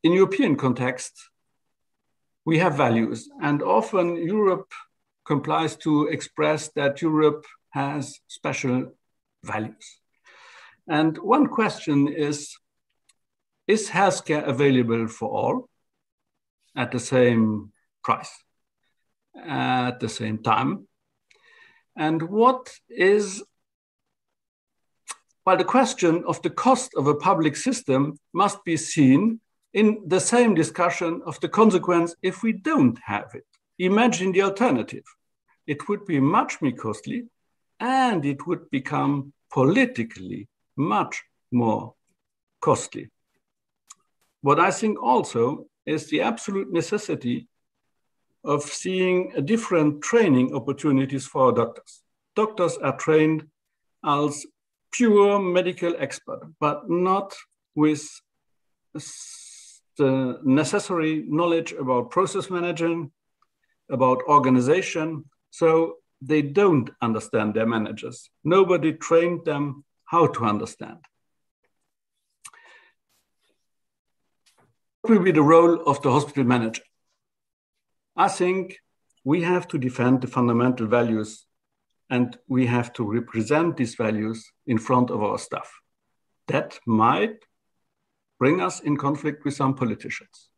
In European context, we have values, and often Europe complies to express that Europe has special values. And one question is healthcare available for all at the same price, at the same time? And what is, well, the question of the cost of a public system must be seen in the same discussion of the consequence if we don't have it. Imagine the alternative. It would be much more costly and it would become politically much more costly. What I think also is the absolute necessity of seeing different training opportunities for our doctors. Doctors are trained as pure medical experts, but not with the necessary knowledge about process managing, about organization. So they don't understand their managers. Nobody trained them how to understand. What will be the role of the hospital manager? I think we have to defend the fundamental values and we have to represent these values in front of our staff. That might bring us in conflict with some politicians.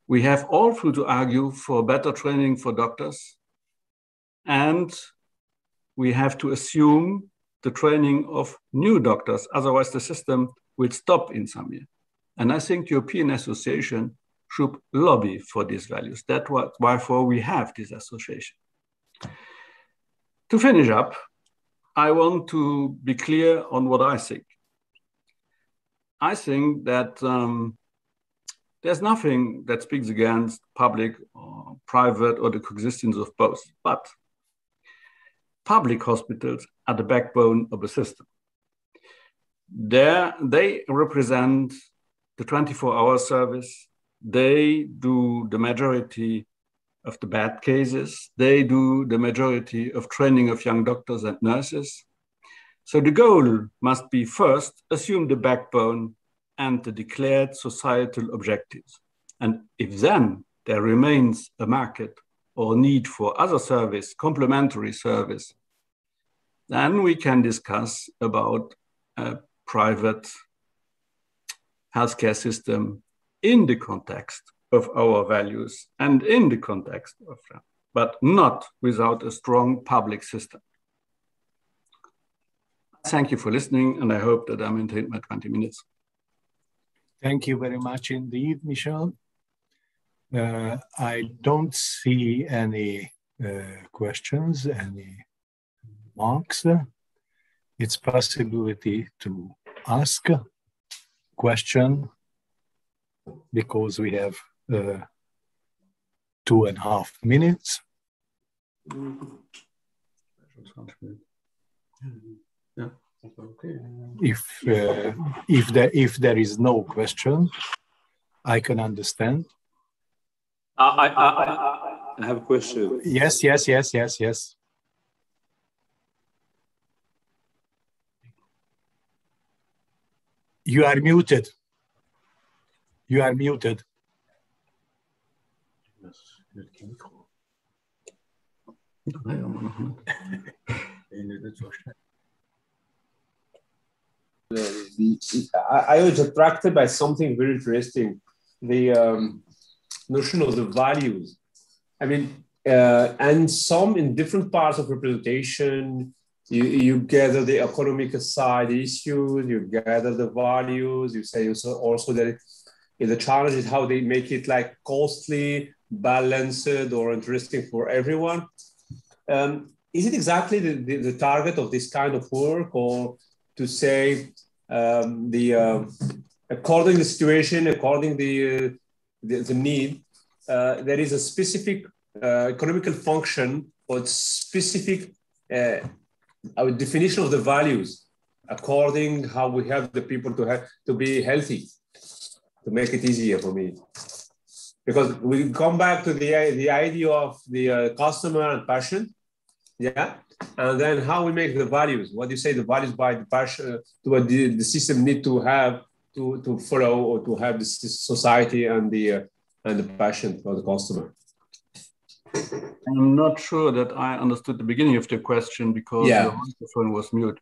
We have also to argue for better training for doctors, and we have to assume the training of new doctors, otherwise the system will stop in some year. And I think the European Association should lobby for these values. That's why we have this association. To finish up, I want to be clear on what I think. I think that there's nothing that speaks against public or private or the coexistence of both, but public hospitals are the backbone of the system. They represent the 24-hour service. They do the majority of the bad cases. They do the majority of training of young doctors and nurses. So the goal must be first, assume the backbone and the declared societal objectives. And if then there remains a market or need for other service, complementary service, then we can discuss about a private healthcare system in the context of our values and in the context of that, but not without a strong public system. Thank you for listening, and I hope that I maintained my 20 minutes. Thank you very much indeed, Michel. I don't see any questions, any marks. It's possibility to ask a question because we have 2.5 minutes. Yeah. Okay. If there is no question, I can understand. I have a question. Yes. You are muted. You are muted. I was attracted by something very interesting, the notion of the values. I mean, and some in different parts of representation, you gather the economic side issues, you gather the values, you say also that the challenge is how they make it like costly, balanced, or interesting for everyone. Is it exactly the target of this kind of work, or to say according to the situation, according to the need, there is a specific economical function or specific our definition of the values according how we have the people to be healthy, to make it easier for me. Because we come back to the idea of the customer and patient, yeah, and then how we make the values. What do you say the values by the patient, to what the system need to have to follow or to have the society and the patient or the customer. I'm not sure that I understood the beginning of the question because your microphone was mute.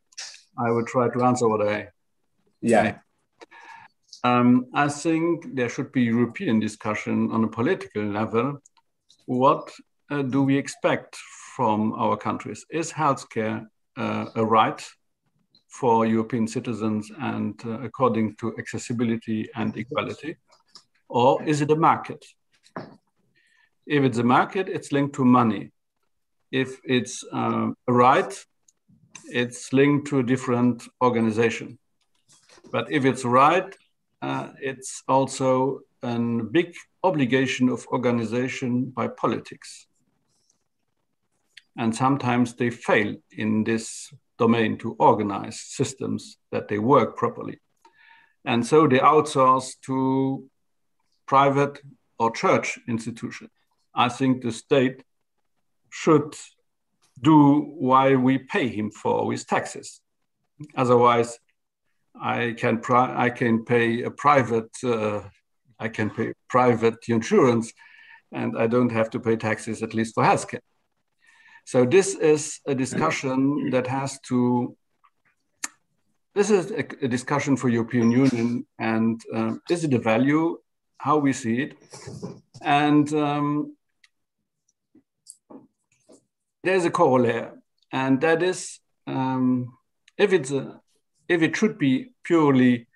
I will try to answer what I. Yeah. I think there should be European discussion on a political level. What do we expect from our countries? Is healthcare a right for European citizens and according to accessibility and equality? Or is it a market? If it's a market, it's linked to money. If it's a right, it's linked to a different organization. But if it's right, it's also a big obligation of organization by politics. And sometimes they fail in this domain to organize systems that they work properly. And so they outsource to private or church institutions. I think the state should do while we pay him for his taxes. Otherwise, I can pay a private insurance, and I don't have to pay taxes, at least for healthcare. So this is a discussion that has to. This is a discussion for European Union, and is it a value? How we see it, and there's a corollary, and that is if it should be purely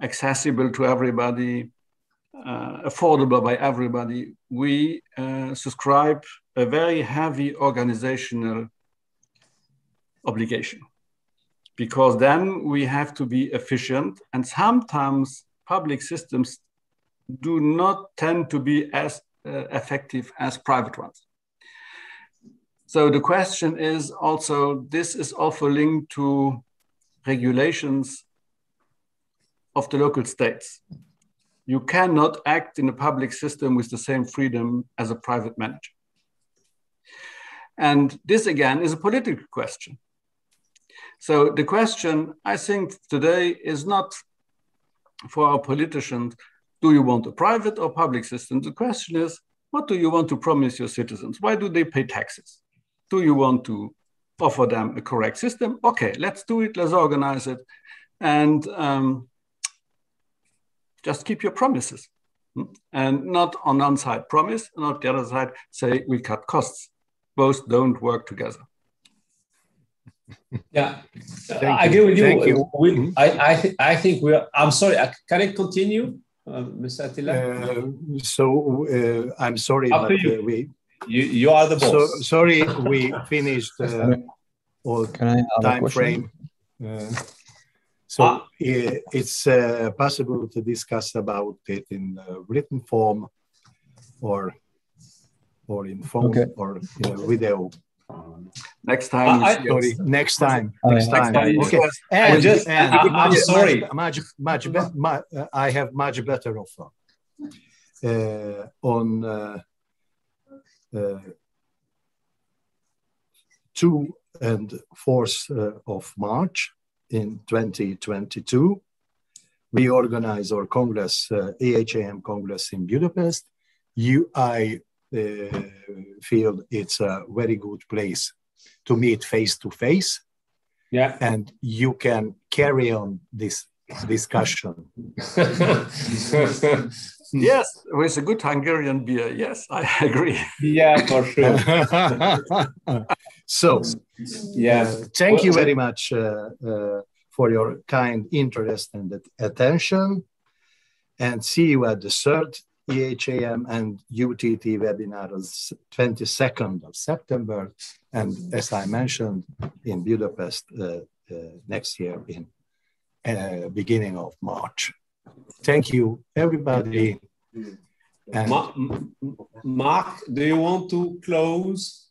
accessible to everybody, affordable by everybody, we subscribe a very heavy organizational obligation, because then we have to be efficient, and sometimes public systems do not tend to be as effective as private ones. So the question is also, this is also linked to regulations of the local states. You cannot act in a public system with the same freedom as a private manager. And this again is a political question. So the question, I think today, is not for our politicians, do you want a private or public system? The question is, What do you want to promise your citizens? Why do they pay taxes? Do you want to offer them a correct system? Okay, let's do it, let's organize it. And just keep your promises. And not on one side promise, not the other side say we cut costs. Both don't work together. Yeah, I agree with you. Thank you. I think we are. I'm sorry. Can I continue, Mr. Attila? I'm sorry, Up but to we. You are the boss. So sorry, we finished all Can I have a time question? frame. It's possible to discuss about it in written form, or in phone, or in a video. Next time. Sorry, next time. Next time. Okay. I'm sorry. I have much better offer. On 2 and 4th of March in 2022, we organize our Congress, EHAM Congress in Budapest. I feel it's a very good place to meet face to face. Yeah. And you can carry on this discussion. Yes, with a good Hungarian beer. Yes, I agree. Yeah, for sure. So, yeah. Thank you very much for your kind interest and attention. And see you at the 3rd EHAM and UTT webinar on 22nd of September. And as I mentioned, in Budapest next year in beginning of March. Thank you, everybody. And Mark, do you want to close?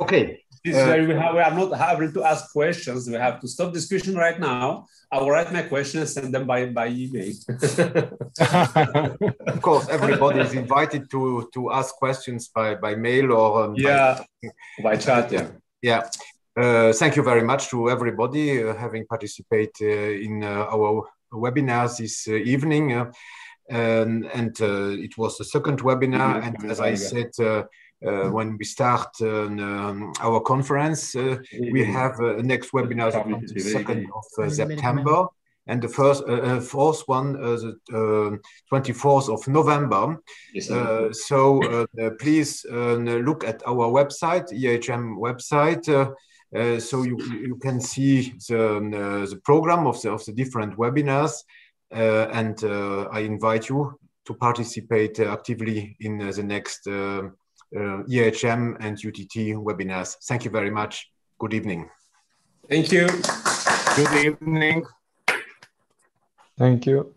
Okay. We are not able to ask questions. We have to stop discussion right now. I will write my questions and send them by email. Of course, everybody is invited to ask questions by mail or by chat. Yeah. Thank you very much to everybody having participated in our webinars this evening. It was the 2nd webinar, and as I said, when we start our conference, we have a next webinar on the 2nd of September, and the 4th one, the 24th of November. So please look at our website, EHM website, so you can see the program of the different webinars, and I invite you to participate actively in the next EHM and UTT webinars. Thank you very much. Good evening. Thank you. Good evening. Thank you.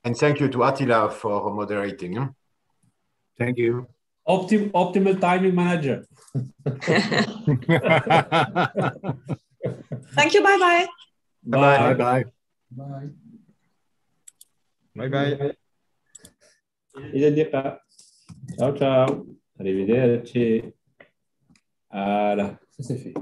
And thank you to Attila for moderating. Thank you. Optimal timing manager. Thank you. Bye-bye. Bye-bye. Bye. Bye-bye. Ciao, ciao. Arrivederci. Voilà, ça c'est fait.